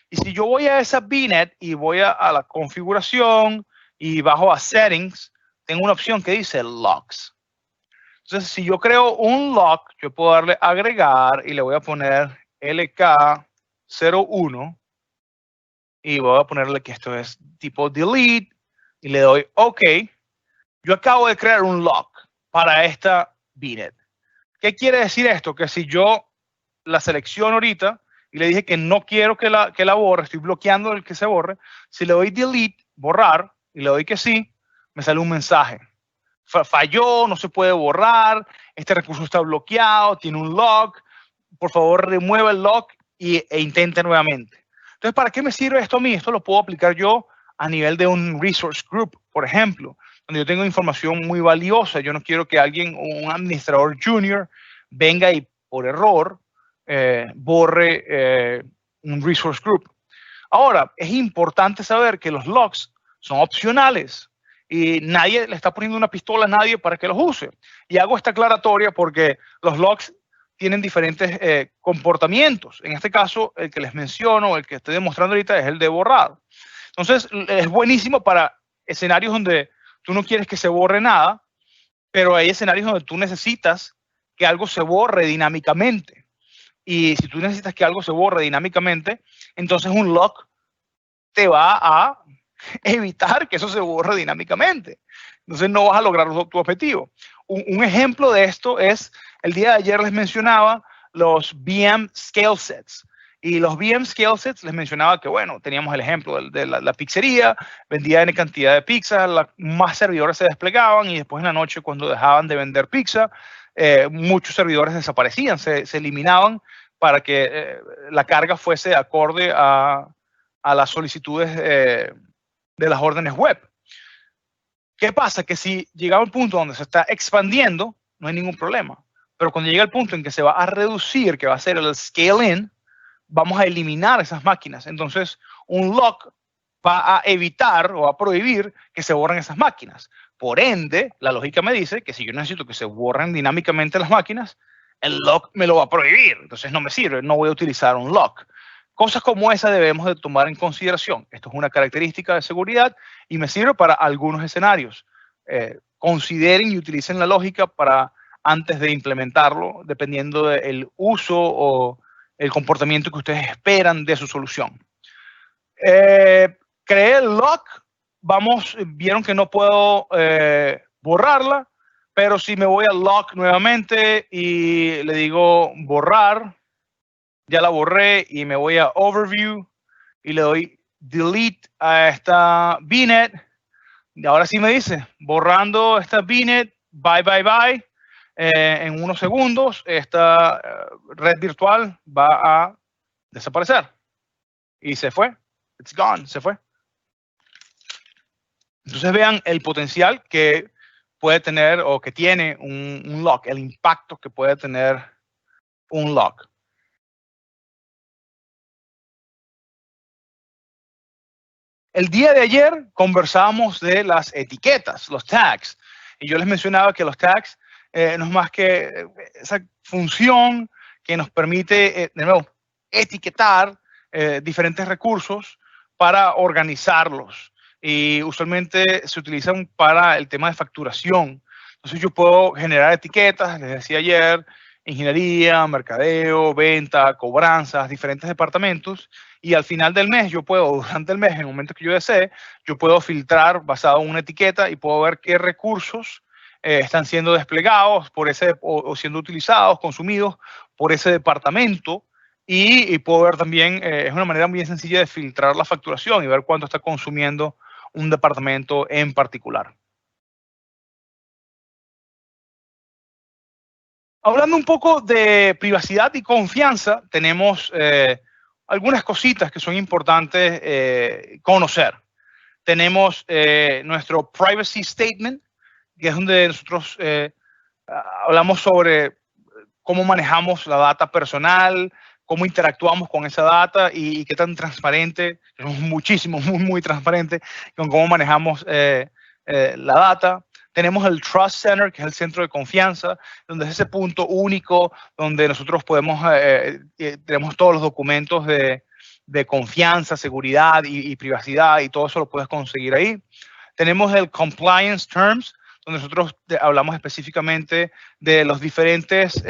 Y si yo voy a esa VNet y voy a la configuración y bajo a Settings, tengo una opción que dice Logs. Entonces, si yo creo un log, yo puedo darle agregar y le voy a poner LK01 y voy a ponerle que esto es tipo delete y le doy OK. Yo acabo de crear un log para esta VNet. ¿Qué quiere decir esto? Que si yo la selecciono ahorita y le dije que no quiero que la borre, estoy bloqueando el que se borre, si le doy delete, borrar, y le doy que sí, me sale un mensaje. Falló, no se puede borrar, este recurso está bloqueado, tiene un log, por favor remueva el log e intente nuevamente. Entonces, ¿para qué me sirve esto a mí? Esto lo puedo aplicar yo a nivel de un resource group, por ejemplo, donde yo tengo información muy valiosa. Yo no quiero que alguien, un administrador junior, venga y por error borre un resource group. Ahora, es importante saber que los logs son opcionales y nadie le está poniendo una pistola a nadie para que los use. Y hago esta aclaratoria porque los logs tienen diferentes comportamientos. En este caso, el que les menciono, el que estoy demostrando ahorita, es el de borrado. Entonces, es buenísimo para escenarios donde tú no quieres que se borre nada, pero hay escenarios donde tú necesitas que algo se borre dinámicamente. Y si tú necesitas que algo se borre dinámicamente, entonces un log te va a evitar que eso se borre dinámicamente. Entonces no vas a lograr tu objetivo. Un ejemplo de esto es, el día de ayer les mencionaba los VM scale sets. Y los VM scale sets les mencionaba que, bueno, teníamos el ejemplo de la pizzería, vendía N cantidad de pizza, más servidores se desplegaban y después en la noche cuando dejaban de vender pizza, muchos servidores desaparecían, se eliminaban para que la carga fuese acorde a las solicitudes de las órdenes web. ¿Qué pasa? Que si llega a un punto donde se está expandiendo, no hay ningún problema. Pero cuando llega el punto en que se va a reducir, que va a ser el scale-in, vamos a eliminar esas máquinas. Entonces, un lock va a evitar o a prohibir que se borren esas máquinas. Por ende, la lógica me dice que si yo necesito que se borren dinámicamente las máquinas, el lock me lo va a prohibir. Entonces no me sirve, no voy a utilizar un lock. Cosas como esa debemos de tomar en consideración. Esto es una característica de seguridad y me sirve para algunos escenarios. Consideren y utilicen la lógica para antes de implementarlo, dependiendo del uso o el comportamiento que ustedes esperan de su solución. Creé el lock, vieron que no puedo borrarla, pero si me voy a lock nuevamente y le digo borrar, ya la borré y me voy a overview y le doy delete a esta VNet. Y ahora sí me dice, borrando esta VNet, bye, bye, bye. En unos segundos, esta red virtual va a desaparecer. Y se fue. It's gone, se fue. Entonces vean el potencial que puede tener o que tiene un lock, el impacto que puede tener un lock. El día de ayer conversábamos de las etiquetas, los tags, y yo les mencionaba que los tags no es más que esa función que nos permite, de nuevo, etiquetar diferentes recursos para organizarlos. Y usualmente se utilizan para el tema de facturación. Entonces yo puedo generar etiquetas, les decía ayer, ingeniería, mercadeo, venta, cobranzas, diferentes departamentos. Y al final del mes yo puedo, durante el mes, en el momento que yo desee, yo puedo filtrar basado en una etiqueta y puedo ver qué recursos están siendo desplegados por ese, o siendo utilizados, consumidos por ese departamento. Y puedo ver también, es una manera muy sencilla de filtrar la facturación y ver cuánto está consumiendo un departamento en particular. Hablando un poco de privacidad y confianza, tenemos algunas cositas que son importantes conocer. Tenemos nuestro Privacy Statement, que es donde nosotros hablamos sobre cómo manejamos la data personal, cómo interactuamos con esa data y qué tan transparente, somos muchísimo, muy transparente con cómo manejamos la data. Tenemos el Trust Center, que es el centro de confianza, donde es ese punto único donde nosotros podemos, tenemos todos los documentos de confianza, seguridad y privacidad, y todo eso lo puedes conseguir ahí. Tenemos el Compliance Terms, donde nosotros hablamos específicamente de los diferentes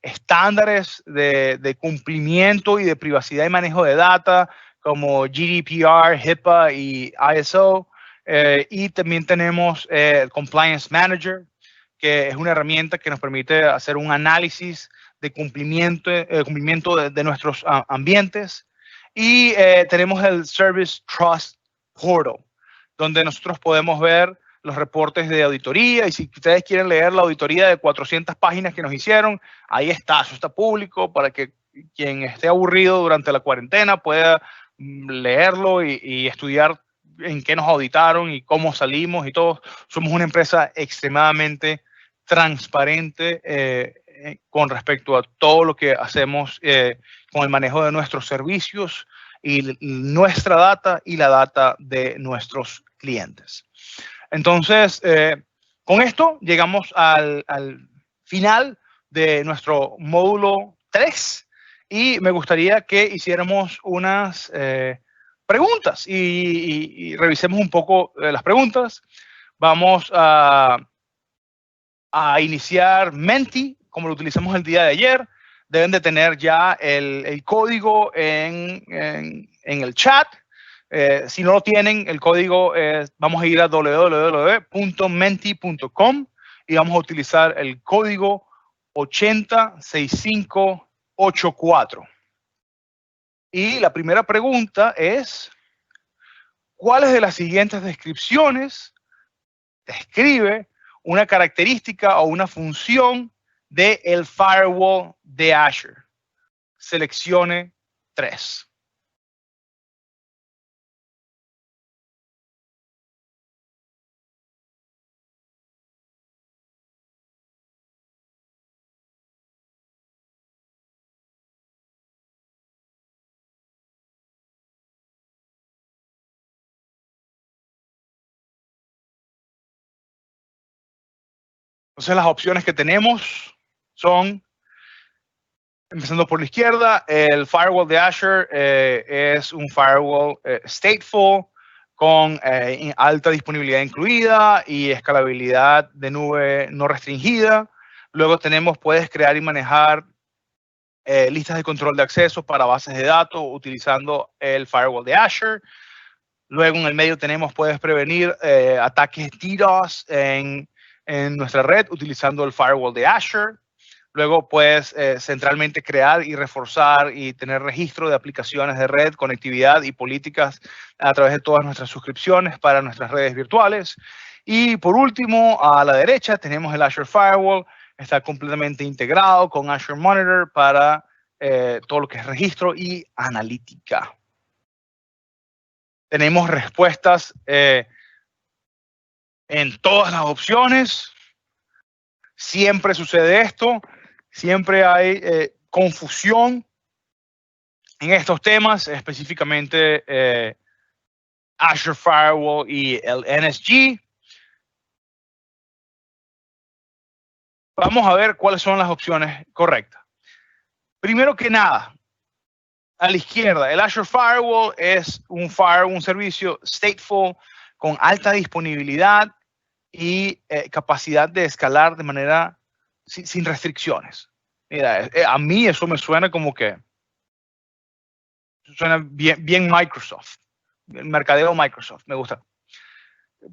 estándares de cumplimiento y de privacidad y manejo de data, como GDPR, HIPAA y ISO. Y también tenemos el Compliance Manager, que es una herramienta que nos permite hacer un análisis de cumplimiento de nuestros ambientes. Y tenemos el Service Trust Portal, donde nosotros podemos ver los reportes de auditoría, y si ustedes quieren leer la auditoría de 400 páginas que nos hicieron, ahí está, eso está público para que quien esté aburrido durante la cuarentena pueda leerlo y estudiar en qué nos auditaron y cómo salimos y todo. Somos una empresa extremadamente transparente con respecto a todo lo que hacemos con el manejo de nuestros servicios y nuestra data y la data de nuestros clientes. Entonces, con esto llegamos al final de nuestro módulo 3 y me gustaría que hiciéramos unas preguntas y revisemos un poco las preguntas. Vamos a iniciar Menti, como lo utilizamos el día de ayer. Deben de tener ya el código en el chat. Si no lo tienen, el código vamos a ir a www.menti.com y vamos a utilizar el código 806584. Y la primera pregunta es, ¿cuáles de las siguientes descripciones describe una característica o una función del firewall de Azure? Seleccione 3. Entonces las opciones que tenemos son, empezando por la izquierda, el firewall de Azure es un firewall stateful con alta disponibilidad incluida y escalabilidad de nube no restringida. Luego tenemos, puedes crear y manejar listas de control de acceso para bases de datos utilizando el firewall de Azure. Luego en el medio tenemos, puedes prevenir ataques DDoS en nuestra red utilizando el firewall de Azure. Luego puedes centralmente crear y reforzar y tener registro de aplicaciones de red, conectividad y políticas a través de todas nuestras suscripciones para nuestras redes virtuales. Y por último, a la derecha tenemos el Azure Firewall. Está completamente integrado con Azure Monitor para todo lo que es registro y analítica. Tenemos respuestas en todas las opciones. Siempre sucede esto. Siempre hay confusión en estos temas, específicamente Azure Firewall y el NSG. Vamos a ver cuáles son las opciones correctas. Primero que nada, a la izquierda, el Azure Firewall es un servicio stateful con alta disponibilidad y capacidad de escalar de manera sin restricciones. Mira, a mí eso me suena como que suena bien Microsoft, el mercadeo Microsoft, me gusta.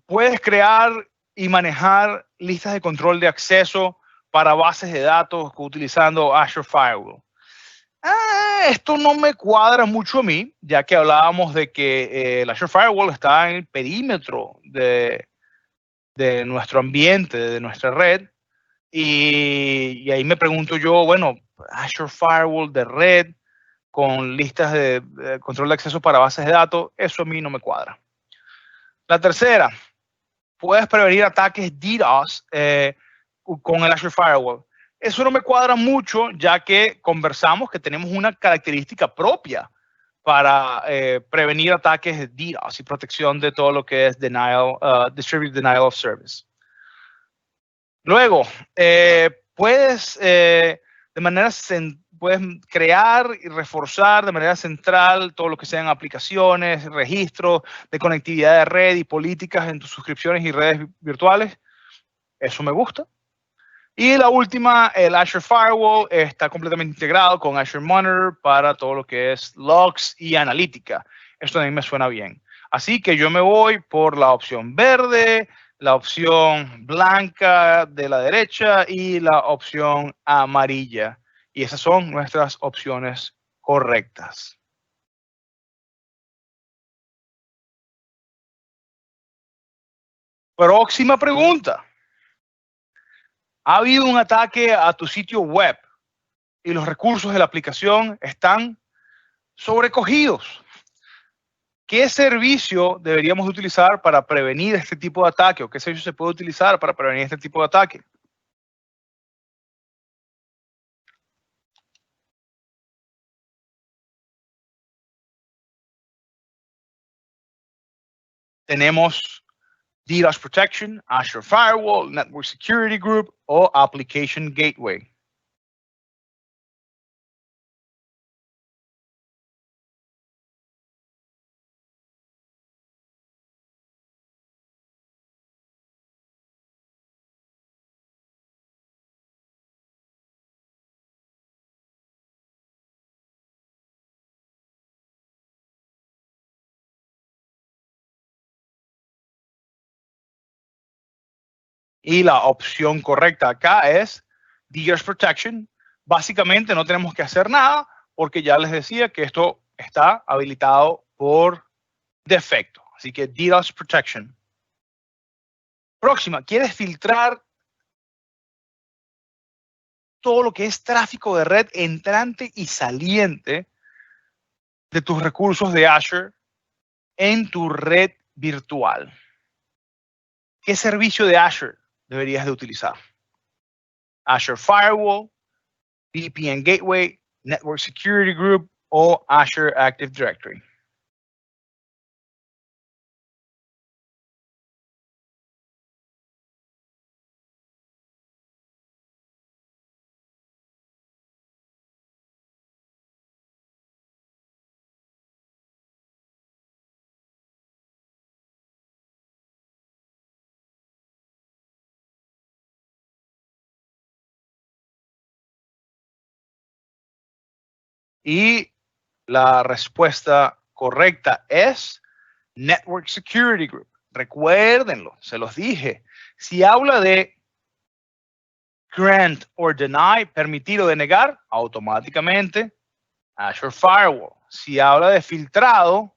Puedes crear y manejar listas de control de acceso para bases de datos utilizando Azure Firewall. Esto no me cuadra mucho a mí, ya que hablábamos de que el Azure Firewall está en el perímetro de nuestro ambiente, de nuestra red. Y ahí me pregunto yo, bueno, Azure Firewall de red con listas de control de acceso para bases de datos, eso a mí no me cuadra. La tercera, puedes prevenir ataques DDoS con el Azure Firewall. Eso no me cuadra mucho, ya que conversamos que tenemos una característica propia para prevenir ataques de DDoS y protección de todo lo que es Distributed Denial of Service. Luego, puedes crear y reforzar de manera central todo lo que sean aplicaciones, registros de conectividad de red y políticas en tus suscripciones y redes virtuales. Eso me gusta. Y la última, el Azure Firewall está completamente integrado con Azure Monitor para todo lo que es logs y analítica. Esto también me suena bien. Así que yo me voy por la opción verde, la opción blanca de la derecha y la opción amarilla. Y esas son nuestras opciones correctas. Próxima pregunta. ¿Ha habido un ataque a tu sitio web y los recursos de la aplicación están sobrecogidos? ¿Qué servicio deberíamos utilizar para prevenir este tipo de ataque? ¿O qué servicio se puede utilizar para prevenir este tipo de ataque? Tenemos DDoS Protection, Azure Firewall, Network Security Group o Application Gateway. Y la opción correcta acá es DDoS Protection. Básicamente no tenemos que hacer nada porque ya les decía que esto está habilitado por defecto. Así que DDoS Protection. Próxima, ¿quieres filtrar todo lo que es tráfico de red entrante y saliente de tus recursos de Azure en tu red virtual? ¿Qué servicio de Azure deberías de utilizar? Azure Firewall, VPN Gateway, Network Security Group o Azure Active Directory. Y la respuesta correcta es Network Security Group. Recuérdenlo, se los dije. Si habla de grant or deny, permitir o denegar, automáticamente Azure Firewall. Si habla de filtrado,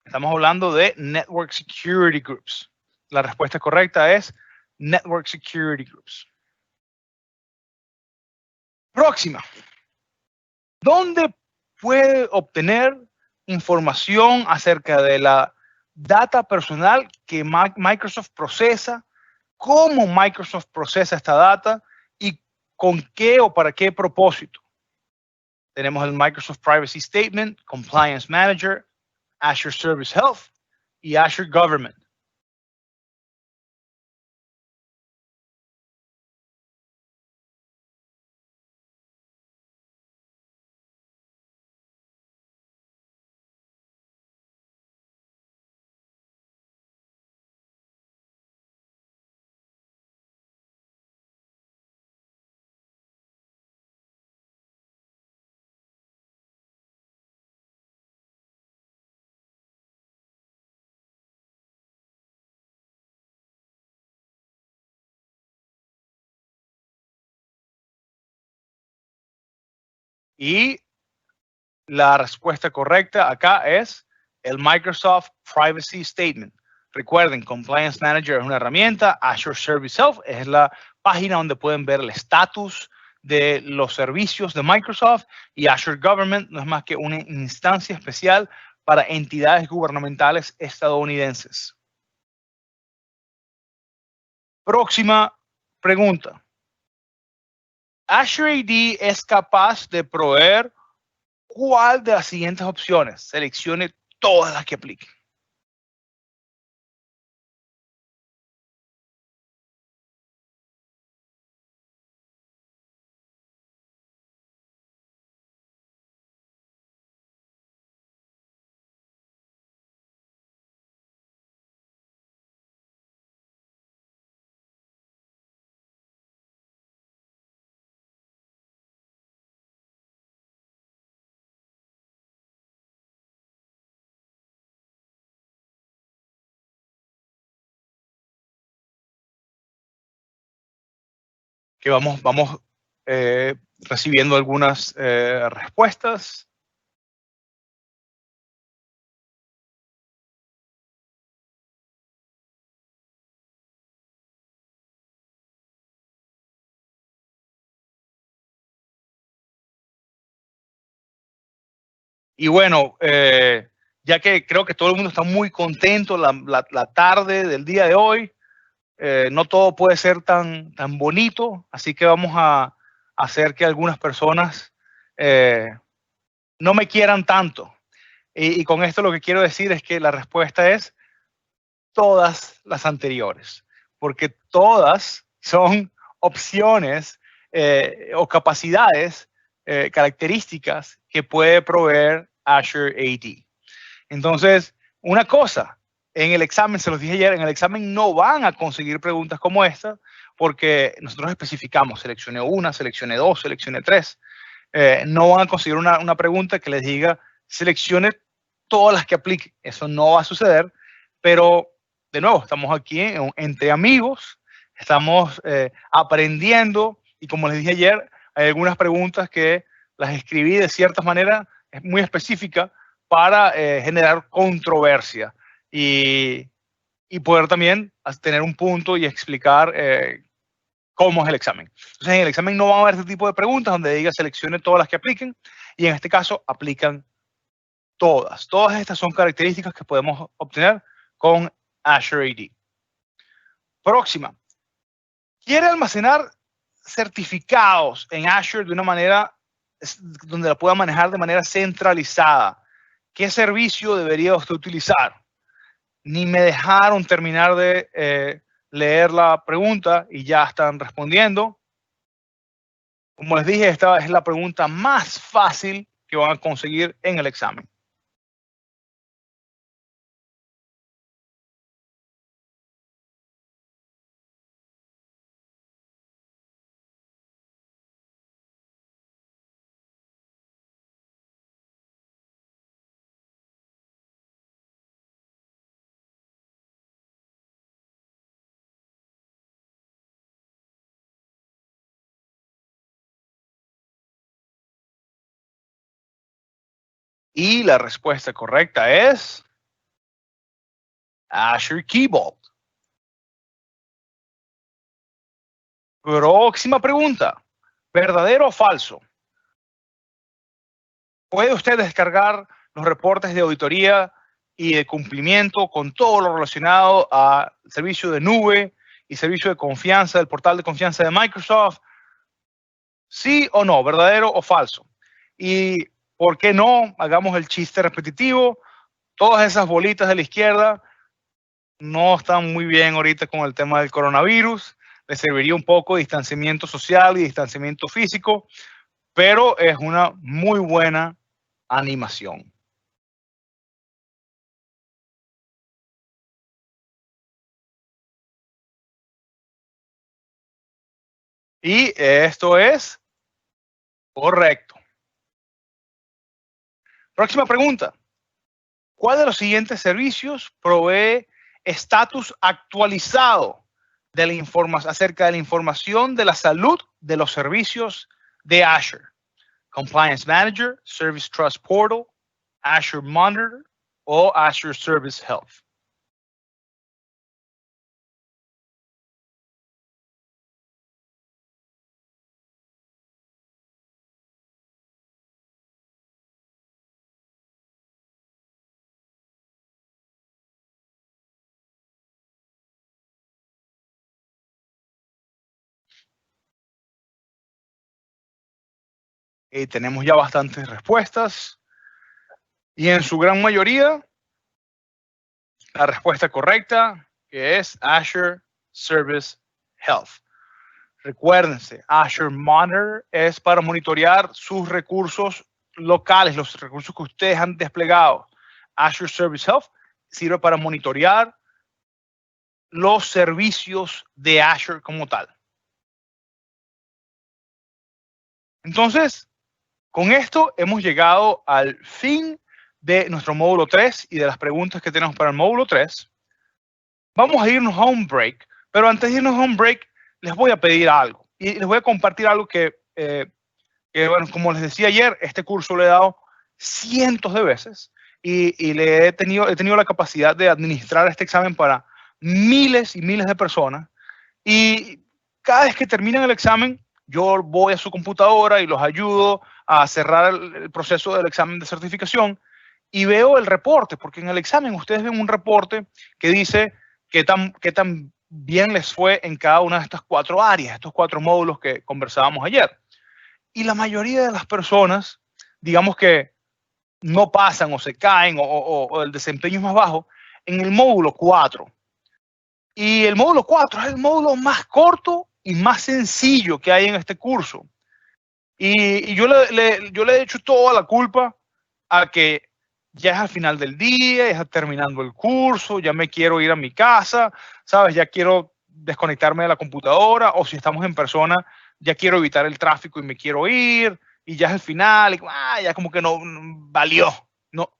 estamos hablando de Network Security Groups. La respuesta correcta es Network Security Groups. Próxima. ¿Dónde puede obtener información acerca de la data personal que Microsoft procesa? ¿Cómo Microsoft procesa esta data? ¿Y con qué o para qué propósito? Tenemos el Microsoft Privacy Statement, Compliance Manager, Azure Service Health y Azure Government. Y la respuesta correcta acá es el Microsoft Privacy Statement. Recuerden, Compliance Manager es una herramienta, Azure Service Health es la página donde pueden ver el estatus de los servicios de Microsoft y Azure Government no es más que una instancia especial para entidades gubernamentales estadounidenses. Próxima pregunta. Azure AD es capaz de proveer ¿cuál de las siguientes opciones? Seleccione todas las que apliquen. Que vamos recibiendo algunas respuestas. Y bueno, ya que creo que todo el mundo está muy contento la tarde del día de hoy, no todo puede ser tan bonito, así que vamos a hacer que algunas personas no me quieran tanto. Y con esto lo que quiero decir es que la respuesta es todas las anteriores, porque todas son opciones o capacidades, características que puede proveer Azure AD. Entonces, una cosa, en el examen, se los dije ayer, en el examen no van a conseguir preguntas como esta, porque nosotros especificamos, seleccione una, seleccione dos, seleccione tres. No van a conseguir una pregunta que les diga, seleccione todas las que aplique. Eso no va a suceder, pero de nuevo, estamos aquí entre amigos, estamos aprendiendo y como les dije ayer, hay algunas preguntas que las escribí de cierta manera muy específica para generar controversia y poder también tener un punto y explicar cómo es el examen. Entonces, en el examen no va a haber este tipo de preguntas donde diga seleccione todas las que apliquen y en este caso aplican todas. Todas estas son características que podemos obtener con Azure AD. Próxima. Quiere almacenar certificados en Azure de una manera donde la pueda manejar de manera centralizada. ¿Qué servicio debería usted utilizar? Ni me dejaron terminar de leer la pregunta y ya están respondiendo. Como les dije, esta es la pregunta más fácil que van a conseguir en el examen. Y la respuesta correcta es Azure Key Vault. Próxima pregunta. ¿Verdadero o falso? ¿Puede usted descargar los reportes de auditoría y de cumplimiento con todo lo relacionado al servicio de nube y servicio de confianza del portal de confianza de Microsoft? ¿Sí o no? ¿Verdadero o falso? Y ¿por qué no? Hagamos el chiste repetitivo. Todas esas bolitas de la izquierda no están muy bien ahorita con el tema del coronavirus. Les serviría un poco de distanciamiento social y distanciamiento físico, pero es una muy buena animación. Y esto es correcto. Próxima pregunta. ¿Cuál de los siguientes servicios provee estatus actualizado de la acerca de la información de la salud de los servicios de Azure? Compliance Manager, Service Trust Portal, Azure Monitor o Azure Service Health. Tenemos ya bastantes respuestas y en su gran mayoría la respuesta correcta que es Azure Service Health. Recuérdense, Azure Monitor es para monitorear sus recursos locales, los recursos que ustedes han desplegado. Azure Service Health sirve para monitorear los servicios de Azure como tal. Entonces, con esto hemos llegado al fin de nuestro módulo 3 y de las preguntas que tenemos para el módulo 3. Vamos a irnos a un break, pero antes de irnos a un break, les voy a pedir algo y les voy a compartir algo que bueno, como les decía ayer, este curso lo he dado cientos de veces y he tenido la capacidad de administrar este examen para miles y miles de personas. Y cada vez que terminan el examen, yo voy a su computadora y los ayudo a cerrar el proceso del examen de certificación y veo el reporte, porque en el examen ustedes ven un reporte que dice qué tan bien les fue en cada una de estas 4 áreas, estos 4 módulos que conversábamos ayer. Y la mayoría de las personas, digamos que no pasan o se caen o el desempeño es más bajo en el módulo 4. Y el módulo 4 es el módulo más corto y más sencillo que hay en este curso. Y yo le he hecho toda la culpa a que ya es al final del día, ya está terminando el curso, ya me quiero ir a mi casa, ¿sabes? Ya quiero desconectarme de la computadora, o si estamos en persona, ya quiero evitar el tráfico y me quiero ir, y ya es el final, y ya como que no valió, ¿no?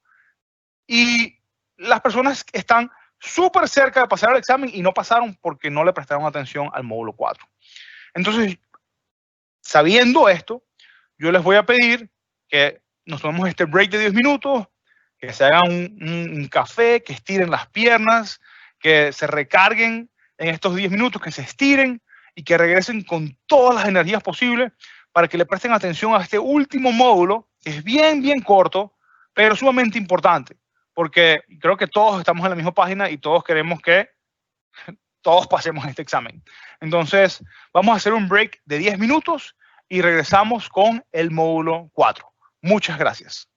Y las personas están súper cerca de pasar el examen y no pasaron porque no le prestaron atención al módulo 4. Entonces, sabiendo esto, yo les voy a pedir que nos tomemos este break de 10 minutos, que se hagan un café, que estiren las piernas, que se recarguen en estos 10 minutos, que se estiren y que regresen con todas las energías posibles para que le presten atención a este último módulo, que es bien, bien corto, pero sumamente importante, porque creo que todos estamos en la misma página y todos queremos que todos pasemos este examen. Entonces, vamos a hacer un break de 10 minutos y regresamos con el módulo 4. Muchas gracias.